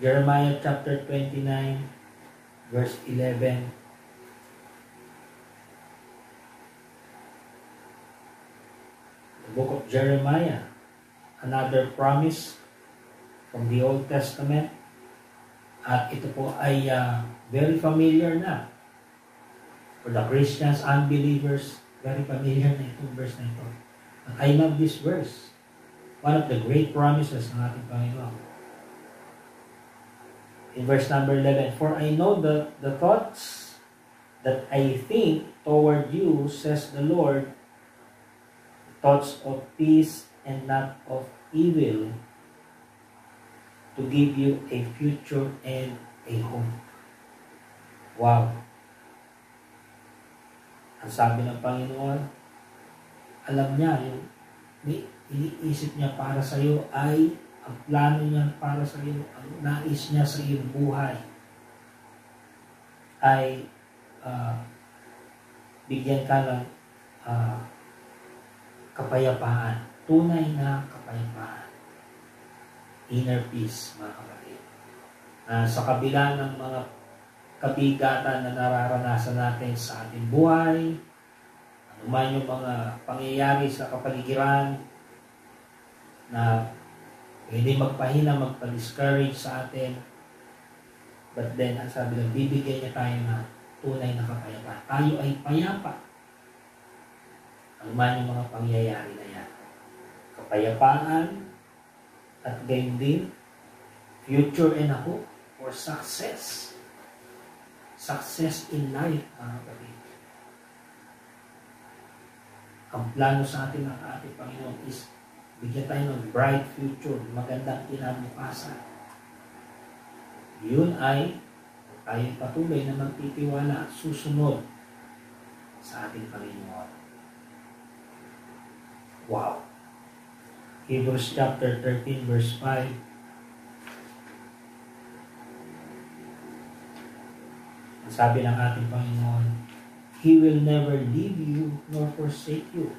Jeremiah chapter 29, verse 11. the book of Jeremiah, another promise from the Old Testament. At ito po ay very familiar na. For the Christians, unbelievers, very familiar na itong verse na ito. And I love this verse. One of the great promises ng ating Panginoon. In verse number 11, "For I know the thoughts that I think toward you, says the Lord, thoughts of peace and not of evil, to give you a future and a hope." Wow! Ang sabi ng Panginoon, alam niya, yung iniisip niya para sa iyo ay, ang plano niya para sa iyo, ang nais niya sa iyong buhay ay bigyan ka ng kapayapaan, tunay na kapayapaan. Inner peace, mga kapatid. Sa kabila ng mga kabigatan na nararanasan natin sa ating buhay, anuman yung mga pangyayari sa kapaligiran na hindi magpahina, magpa-discourage sa atin, but then, ang sabi lang, bibigyan niya tayo na tunay na kapayapaan. Tayo ay payapa. Anuman yung mga pangyayari na yan. Kapayapaan, at gayon din, future and a hope for success. Success in life, mga kapatid. Ang plano sa atin ng ating Panginoon is bigyan tayo ng bright future, magandang kinabukasan. Yun ay tayo patuloy na magtitiwala, susunod sa ating Panginoon. Wow! Hebrews chapter 13 verse 5. Ang sabi ng ating Panginoon, He will never leave you nor forsake you.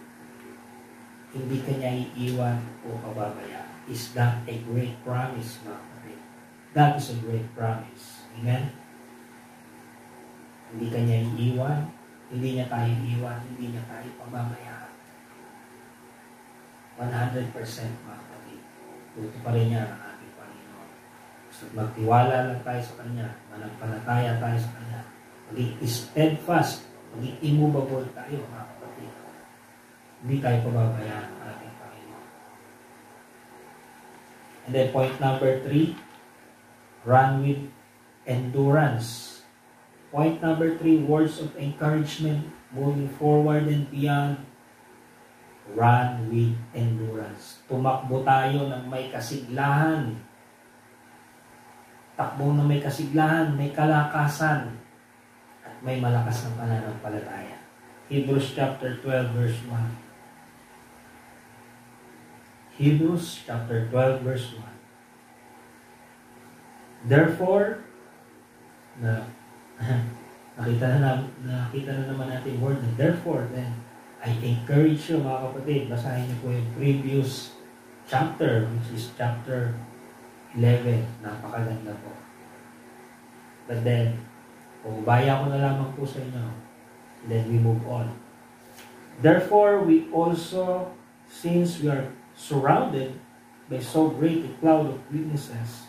Hindi ka niya iiwan o pababaya. Is that a great promise, mga kapatid? That is a great promise. Amen? Hindi ka niya iiwan, hindi niya tayo iiwan, hindi niya tayo pababayaan. 100% mga kapatid. Buto pa rin niya ang ating Panginoon. So magtiwala lang tayo sa Kanya, manampalataya tayo sa Kanya, maging steadfast, maging immovable tayo mga kapatid. Hindi tayo pababayaan ang ating Panginoon. And then point number 3, run with endurance. Point number 3, words of encouragement moving forward and beyond. Run with endurance. Tumakbo tayo ng may kasiglahan. Takbo na may kasiglahan, may kalakasan, at may malakas na pananampalataya. Hebrews chapter 12 verse 1. Hebrews chapter 12 verse 1. Therefore, nakita na naman natin yung word na therefore, then, I encourage you mga kapatid, basahin niyo po yung previous chapter, which is chapter 11. Napakaganda po. But then, baya ko na lamang po sa inyo. Then we move on. Therefore, we also, since we are surrounded by so great a cloud of witnesses,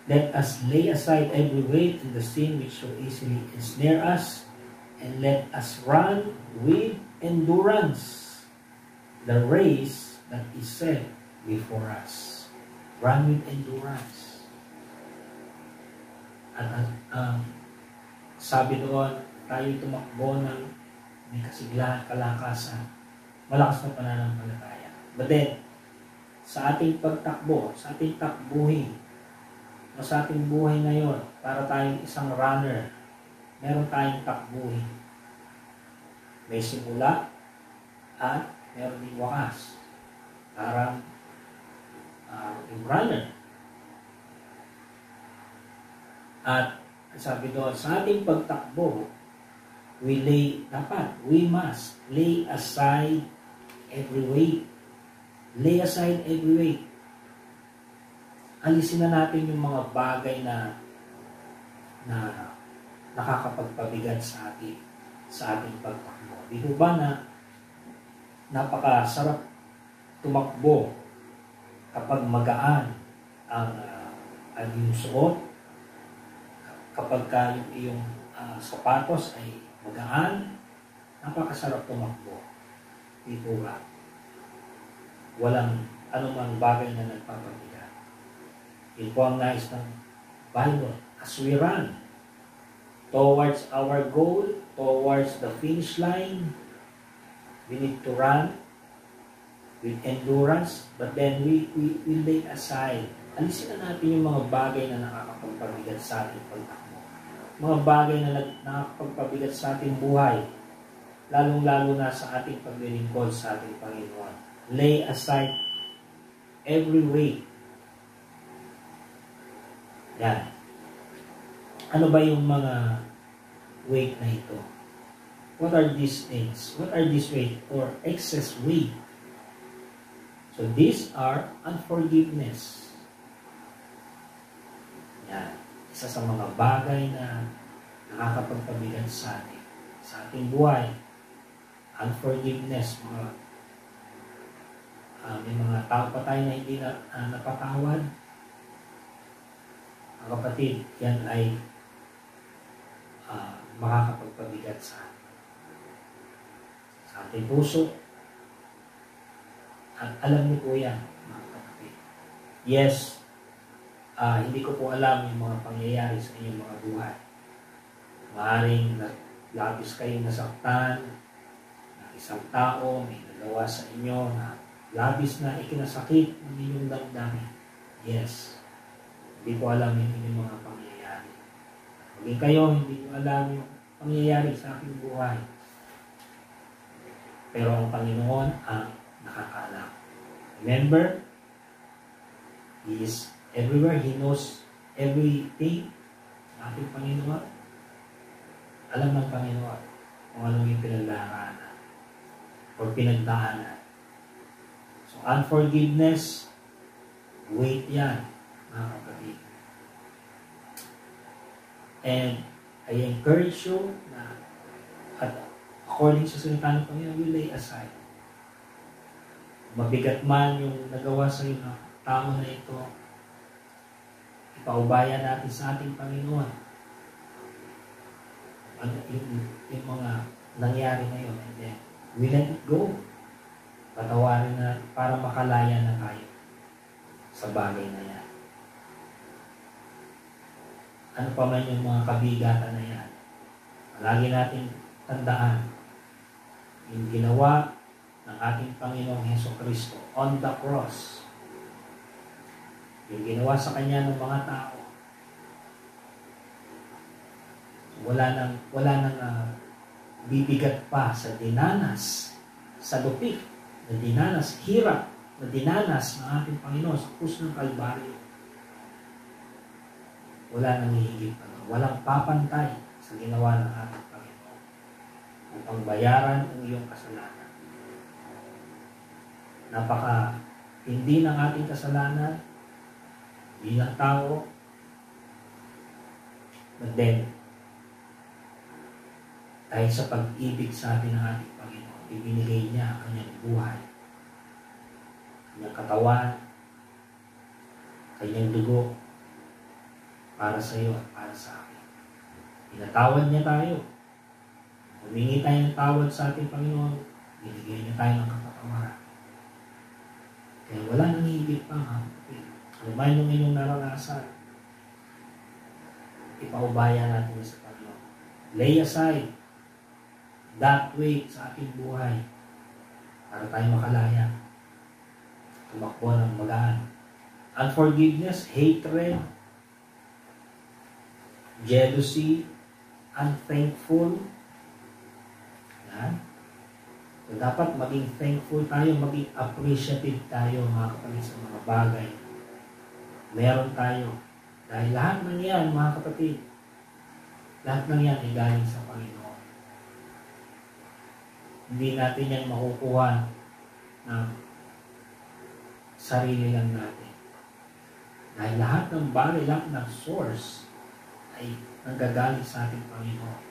let us lay aside every weight and the sin which so easily ensnare us, and let us run with endurance the race that is set before us. Run with endurance. At sabi doon, tayo tumakbo ng may kasiglahan, kalakasan, malakas na pananampalataya. But then, sa ating pagtakbo, sa ating takbuhin, o sa ating buhay ngayon, para tayong isang runner, meron tayong takbuhin. May simula at meron din wakas. Parang yung runner. At sabi doon, sa ating pagtakbo, we must lay aside every weight. Lay aside every weight. Alisin na natin yung mga bagay na nakakapagpabigat sa ating pagtakbo. Di ba na napakasarap tumakbo kapag magaan ang iyong suot, kapag yung iyong sapatos ay magaan, napakasarap tumakbo. Di po ba? Walang anumang bagay na nagpapabigat. Yun po ang nais ng Bible. As we run towards our goal, towards the finish line, we need to run with endurance, but then we lay aside. Alisin na natin yung mga bagay na nakakapagpabigat sa ating pagtakbo. Mga bagay na nakakapagpabigat sa ating buhay, lalong-lalo na sa ating paglilingkod sa ating Panginoon. Lay aside every weight. Yan. Ano ba yung mga weight na ito? What are these things? What are these weight or excess weight? So these are unforgiveness. Yan. Isa sa mga bagay na nakakapagpabigat sa ating buhay. Unforgiveness. May mga tao pa tayo na hindi napatawad. Mga kapatid, yan ay makakapagpabigat sa ating puso. At alam niyo po yan, mga kapatid. Yes, hindi ko po alam yung mga pangyayari sa inyong mga buhay. Maaaring labis kayong nasaktan ng isang tao, may nagawa sa inyo na labis na ikinasakit ng inyong damdamin. Yes, hindi ko alam yung inyong mga pangyayari. Maging kayo, hindi ko alam yung pangyayari sa aking buhay. Pero ang Panginoon ang nakakaalam. Remember, He is everywhere. He knows everything. Ating Panginoon. Alam ng Panginoon kung anong yung pinagdaanan or pinagdaanan. So, unforgiveness, weight yan, mga kapatid. And I encourage you na at according sa salita ng Panginoon, we lay aside. Mabigat man yung nagawa sa iyo ng tao na ito, ipaubaya natin sa ating Panginoon yung mga nangyari na yun. And then, we let it go. Patawarin na para makalaya na tayo sa bagay na yan. Ano pa man yung mga kabigatan na yan, palagi natin tandaan yung ginawa ng ating Panginoong Hesukristo on the cross. Yung ginawa sa Kanya ng mga tao. Wala nang bibigat pa sa dinanas, sa lupit, na dinanas, hirap, na dinanas ng ating Panginoon sa krus ng Kalbaryo. Wala nang hihigit pa. Walang papantay sa ginawa ng ating Panginoon upang bayaran ang iyong kasalanan. Hindi ng ating kasalanan bilang tao, but then, dahil sa pag-ibig sa atin ng ating Panginoon, ibinigay niya ang kanyang buhay, kanyang katawan, kanyang dugo, para sa iyo at para sa akin. Pinatawad niya tayo. Humingi tayo ng tawad sa ating Panginoon, binigay niya tayo ng kapatawaran. Kaya wala nang higit pa, mga kapatid. Ano man yung inyong naranasan, ipaubaya natin sa Panginoon. Lay aside that weight sa ating buhay para tayo makalaya. Tumakbo ng magaan. Unforgiveness, hatred, jealousy, unthankful. Yan. So, dapat maging thankful tayo, maging appreciative tayo, mga kapatid, sa mga bagay. Meron tayo. Dahil lahat ng yan, mga kapatid, lahat ng yan ay galing sa Panginoon. Hindi natin yan makukuha ng sarili lang natin. Dahil lahat ng bagay, lahat ng source ay nanggagaling sa ating Panginoon.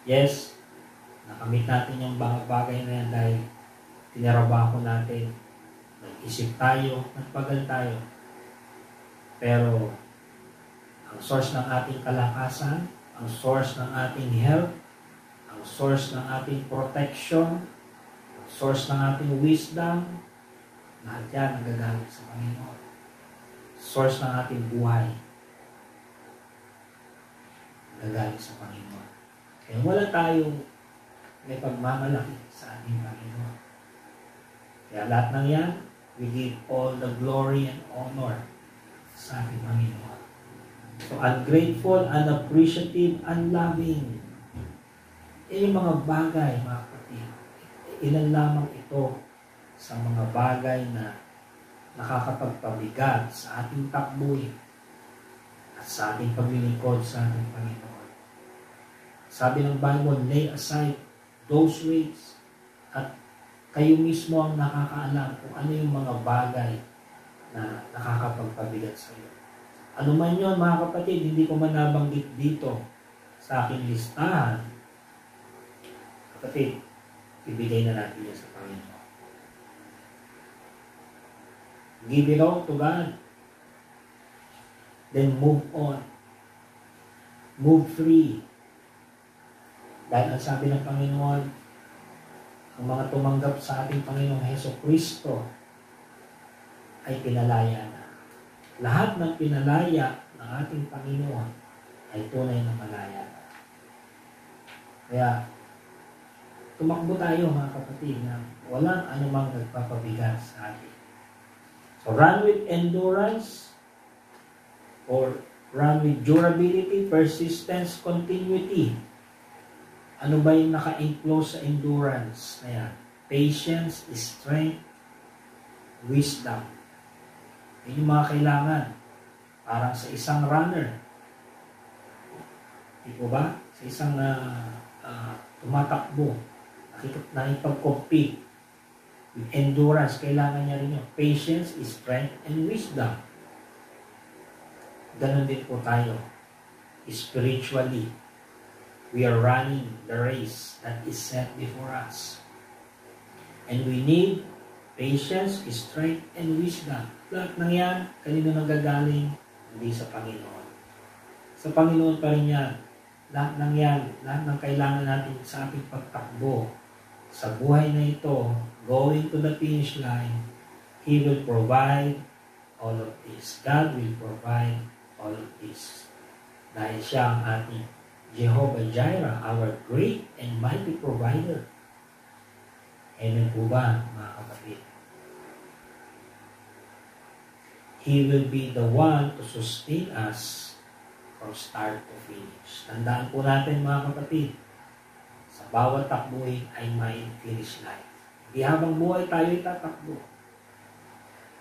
Yes, Nakamit natin yung mga bagay na yan dahil tinarabaho natin. Nag-isip tayo, nagpagal tayo. Pero ang source ng ating kalakasan, ang source ng ating health, ang source ng ating protection, ang source ng ating wisdom, lahat yan nagagaling sa Panginoon. Source ng ating buhay, nagagaling sa Panginoon. Kaya wala tayong may pagmamalaki sa ating Panginoon. Kaya lahat ng yan, we give all the glory and honor sa ating Panginoon. So, ungrateful, unappreciative, unloving. Yung mga bagay, mga kapatid, ilan lamang ito sa mga bagay na nakakapagpabigat sa ating takbuhin at sa ating paglilingkod sa ating Panginoon. Sabi ng Bible, lay aside those ways at kayo mismo ang nakakaalam kung ano yung mga bagay na nakakapagpabigat sa iyo. Ano man yun, mga kapatid, hindi ko man nabanggit dito sa aking listahan. Kapatid, ibigay na natin yan sa Panginoon. Give it all to God. Then move on. Move free. Dahil ang sabi ng Panginoon, ang mga tumanggap sa ating Panginoong Hesukristo ay pinalaya na. Lahat ng pinalaya ng ating Panginoon ay tunay na malaya. Kaya, tumakbo tayo mga kapatid na walang anumang nagpapabigat sa atin. So run with endurance or run with durability, persistence, continuity. Ano ba yung naka-enclose sa endurance na yan? Patience, strength, wisdom. Yan yung mga kailangan. Parang sa isang runner. Di po ba? Sa isang tumatakbo. Nakipag-compete. With endurance, kailangan niya rin yung patience, strength, and wisdom. Ganon din po tayo. Spiritually, we are running the race that is set before us. And we need patience, strength, and wisdom. Lahat ng yan, kanino nanggagaling? Hindi sa Panginoon. Sa Panginoon pa rin yan. Lahat ng yan, lahat ng kailangan natin sa ating pagtakbo sa buhay na ito, going to the finish line, He will provide all of this. God will provide all of this. Dahil siya ang ating Jehovah Jireh, our great and mighty provider. Amen po ba, mga kapatid? He will be the one to sustain us from start to finish. Tandaan po natin, mga kapatid, sa bawat takbuhin ay may finish line. Hindi habang buhay tayo itatakbo.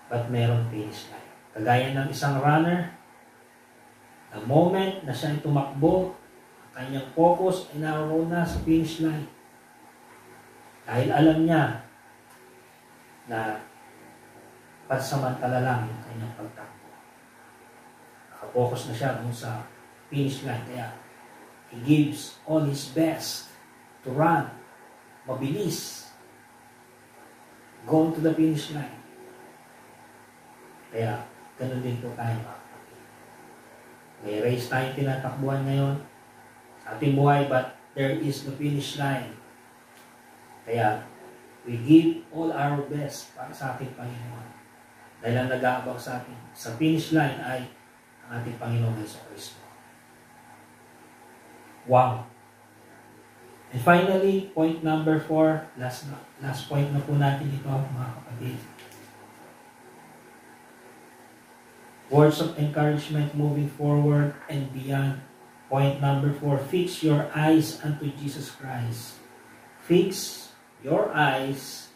But meron finish line. Kagaya ng isang runner, the moment na siya ay tumakbo, ang kanyang focus ay naroon na sa finish line. Dahil alam niya na pansamantala lang yung kanyang pagtakbo. Nakafocus na siya dun sa finish line. Kaya, he gives all his best to run, mabilis, going to the finish line. Kaya, ganun din po tayo. May race tayong tinatakbuhan ngayon sa ating buhay, but there is the finish line. Kaya, we give all our best para sa ating Panginoon. Dahil ang nag-aabang sa atin sa finish line ay ang ating Panginoong Hesukristo. Wow! And finally, point number 4, last point na po natin ito, mga kapatid. Words of encouragement moving forward and beyond. Point number 4, fix your eyes unto Jesus Christ. Fix your eyes,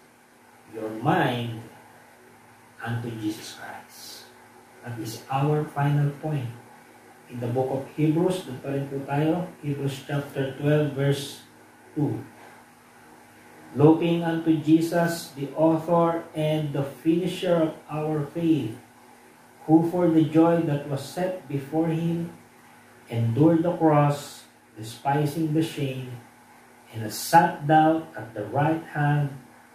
your mind, unto Jesus Christ. That is our final point. In the book of Hebrews, doon pa rin po tayo, Hebrews chapter 12, verse 2. Looking unto Jesus, the author and the finisher of our faith, who for the joy that was set before him endured the cross, despising the shame, and has sat down at the right hand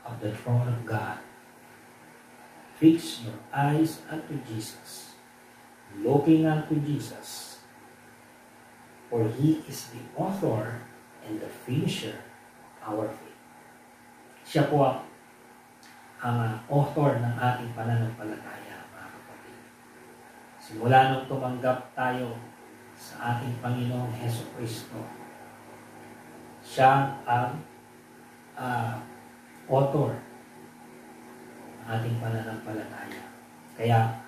of the throne of God. Fix your eyes unto Jesus, looking unto Jesus, for He is the author and the finisher of our faith. Siya po ang author ng ating pananampalataya, mga kapatid. Simula nung tumanggap tayo sa ating Panginoong Jesucristo, siya ang author ng ating pananampalataya. Kaya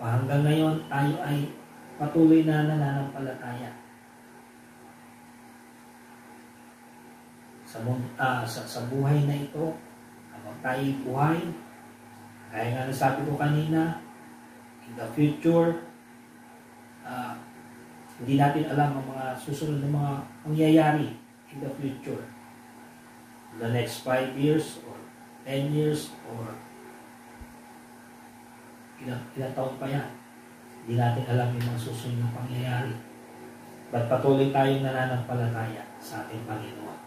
hanggang ngayon tayo ay patuloy na nananampalataya sa buhay na ito. Habang tayo buhay, kaya nga nasabi ko kanina, in the future, hindi natin alam ang mga susunod na mga mangyayari in the future. In the next 5 years or 10 years or ilang taon pa yan. Hindi natin alam yung mga susunod na pangyayari. But patuloy tayong nananampalataya sa ating Panginoon.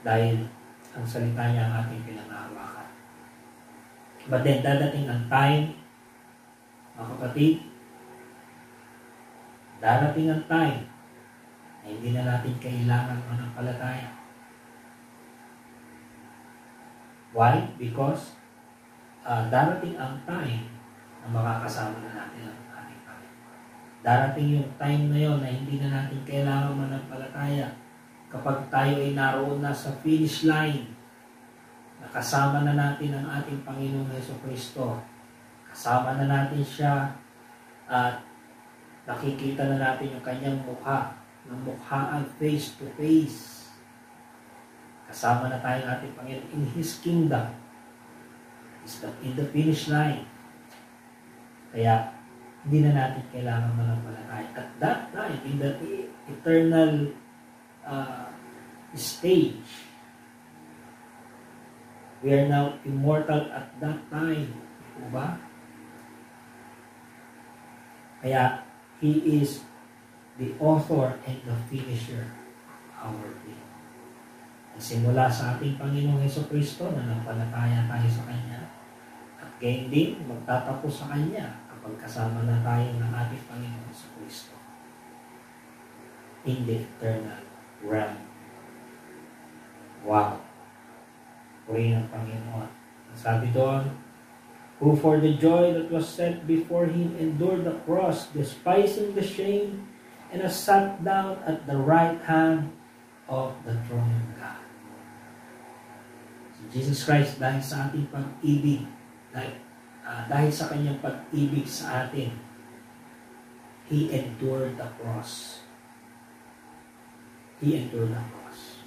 Dahil ang salita niya ang ating pinangahawakan. But then, dadating ang time, mga kapatid, darating ang time na hindi na natin kailangan manampalataya. Why? Because darating ang time na makakasama na natin ang ating Panginoon. Darating yung time na yon na hindi na natin kailangan manampalataya kapag tayo ay naroon na sa finish line. Nakasama na natin ang ating Panginoong Jesucristo. Kasama na natin siya at nakikita na natin yung kanyang mukha, ng mukhaan face to face. Kasama na tayo ng ating Panginoon in His kingdom. In the finish line. Kaya, hindi na natin kailangan manampalataya. At that time, in the eternal stage, we are now immortal at that time. Diba? Kaya, He is the author and the finisher of our faith. Simula sa ating Panginoong Jesucristo na nampalataya tayo sa Kanya. At gayon din, magtatapos sa Kanya kapag kasama na tayo ng ating Panginoong Jesucristo in the eternal realm. Wow! Puri ng Panginoon. Sabi doon, who for the joy that was set before Him endured the cross, despising the shame, and has sat down at the right hand of the throne of God. So Jesus Christ, dahil sa ating pag-ibig, dahil sa Kanyang pag-ibig sa atin, He endured the cross. He endured the cross.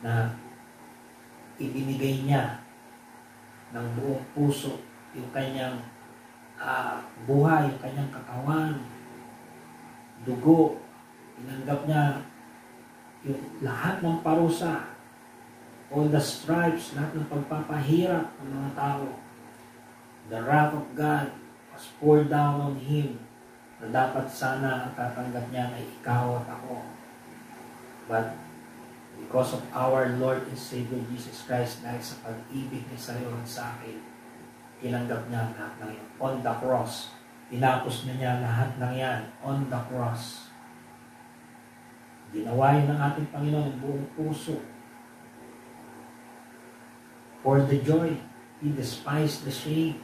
Na ibinigay niya ng buong puso yung kanyang buhay, yung kanyang katawan, dugo. Tinanggap niya yung lahat ng parusa, all the stripes, lahat ng pagpapahirap ng mga tao. The wrath of God was poured down on Him, na dapat sana ang tatanggap niya ay ikaw at ako. But because of our Lord and Savior Jesus Christ, dahil sa pag-ibig niya sa iyo at sa akin, tinanggap niya ang lahat ng yan. On the cross, tinapos na niya lahat ng yan. On the cross. Ginawa yun ng ating Panginoon ng buong puso. For the joy, He despised the shame.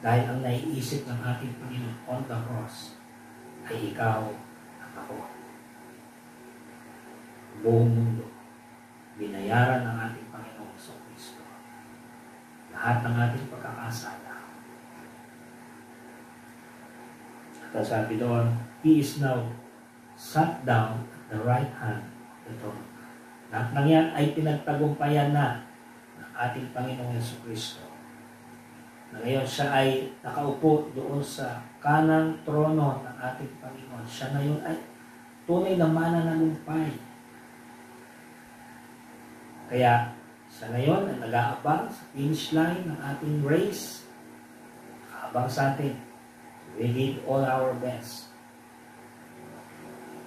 Dahil ang naiisip ng ating Panginoon on the cross ay ikaw at ako. Buong mundo, binayaran ng ating Panginoong Kristo lahat ng ating pagkakasala. At sabi doon, He is now sat down at the right hand of the throne. Lahat ng yan ay pinagtagumpayan na ng ating Panginoong Kristo. Na ngayon siya ay nakaupo doon sa kanang trono ng ating Panginoon. Siya ngayon ay tunay na mananalumpay. Kaya sa ngayon ay nag-aabang sa finish line ng ating race. Nag-aabang sa atin. We did all our best.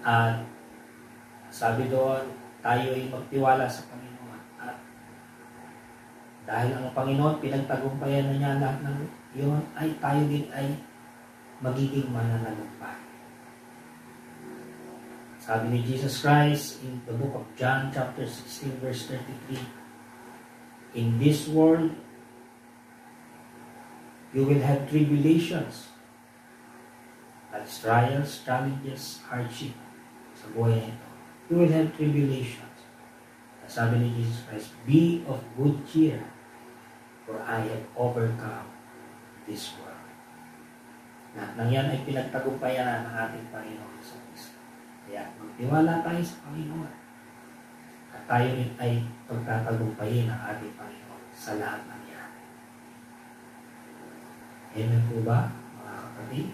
At Sabi doon, tayo ay magtiwala sa Panginoon. At dahil ang Panginoon, pinagtagumpayan na niya lahat ng iyon, ay tayo din ay magiging mananagumpay. Sabi ni Jesus Christ in the book of John chapter 16 verse 33, in this world, you will have tribulations. That's trials, challenges, hardship sa buhay na ito. You will have tribulations. Sabi ni Jesus Christ, be of good cheer, for I have overcome this world. Na nang yan ay pinagtagumpayan na ng ating Panginoon sa Kristo. Kaya magtiwala tayo sa Panginoon. At tayo rin ay pagtatagumpayin ng ating Panginoon sa lahat ng yan. Amen po ba, mga kapatid?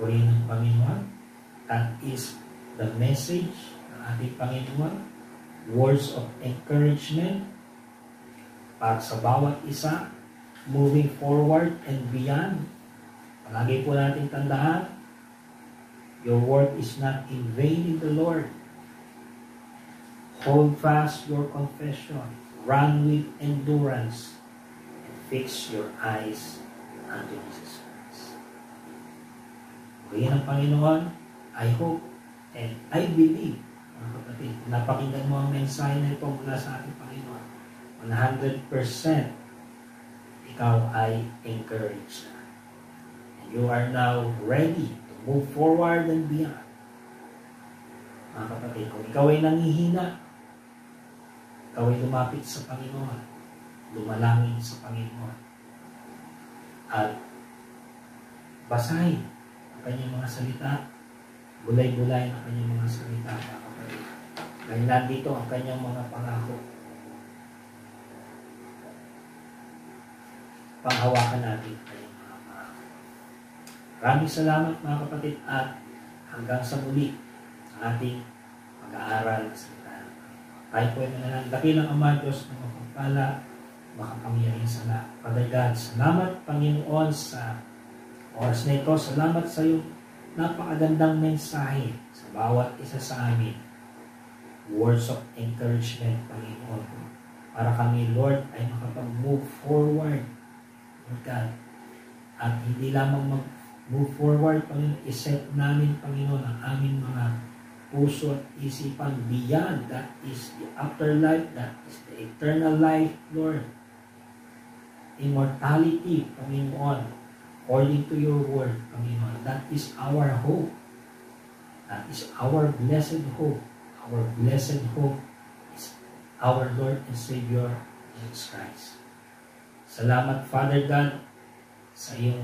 Purihin ng Panginoon. That is the message ng ating Panginoon. Words of encouragement para sa bawat isa moving forward and beyond. Palagi po natin tandaan, your work is not in vain in the Lord. Hold fast your confession. Run with endurance. And fix your eyes unto Jesus Christ. Ngayon ang Panginoon, I hope and I believe, mga kapatid, napakinggan mo ang mensahe na ito mula sa ating Panginoon. 100% ikaw ay encouraged na. And you are now ready to move forward and beyond. Mga kapatid, kung ikaw ay nangihina, ikaw ay lumapit sa Panginoon, lumalangin sa Panginoon, at basahin ang kanyang mga salita, bulay-bulay ang kanyang mga salita, mga kapatid. Dahil nandito ang kanyang mga pangako. Panghawakan natin ang kanyang mga pangako. Maraming salamat, mga kapatid, at hanggang sa muli ang ating pag-aaral sa salita ng Panginoon. Tayo po ay manalangin. Dakilang Ama, Diyos na mapagpala, makapangyarihan sa lahat. Father God, salamat, Panginoon, sa oras na ito. Salamat sa iyong napakagandang mensahe sa bawat isa sa amin. Words of encouragement, Panginoon, para kami, Lord, ay makapag-move forward, Lord God. At hindi lamang mag-move forward, Panginoon, iset namin, Panginoon, ang aming mga puso at isipan beyond. That is the afterlife, that is the eternal life, Lord. Immortality, Panginoon, according to your word, Panginoon. That is our hope. That is our blessed hope. Our blessed hope is our Lord and Savior, Jesus Christ. Salamat, Father God, sa iyong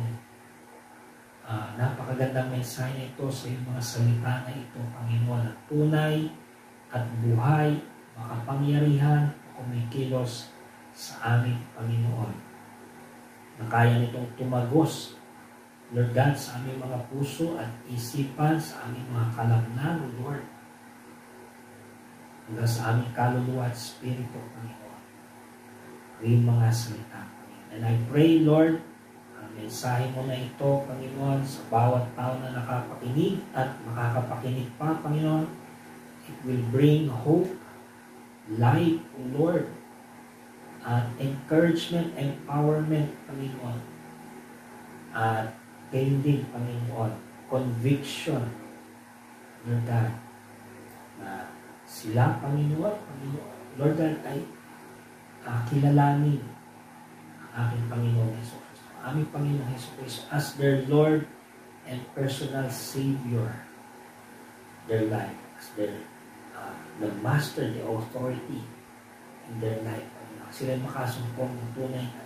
napakagandang mensahe na ito, sa iyong mga salita na ito, Panginoon, at tunay at buhay, makapangyarihan, kumikilos sa aming Panginoon, na kaya nitong tumagos, Lord God, sa aming mga puso at isipan, sa aming mga kalagnan, Lord, hanggang sa aming kaluluwa at spirito, Panginoon, ang mga salita, Panginoon. And I pray, Lord, ang mensahe mo na ito, Panginoon, sa bawat tao na nakapakinig at makakapakinig pa, Panginoon, it will bring hope, light, Lord, at encouragement, empowerment, Panginoon. At gayon din, Panginoon, conviction, Lord God, na sila, Panginoon, Lord God, ay kilalanin ang aking Panginoon Hesus Kristo, aming Panginoon Hesus Kristo as their Lord and personal Savior, their life, as their the master, the authority in their life. Sila makasumpong ng tunay na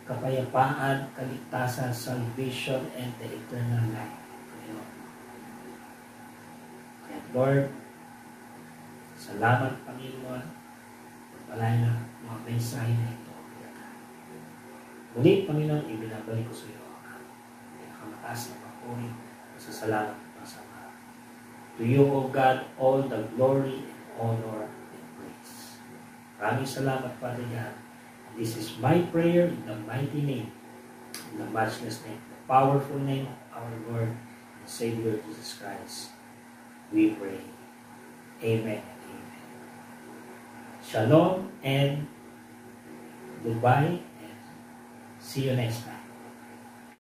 kapayapaan, kaligtasan, salvation, and the eternal life. And Lord, salamat, Panginoon, pagpalain na mga mensahe na ito. Muli, Panginoon, ibinabalik ko sa iyo ang pinakamataas na papuri sa salamat at pasama. To you, O God, all the glory and honor and praise. Maraming salamat, Father God. This is my prayer in the mighty name, in the matchless name, the powerful name of our Lord and Savior Jesus Christ. We pray. Amen. Amen. Shalom and goodbye. And see you next time.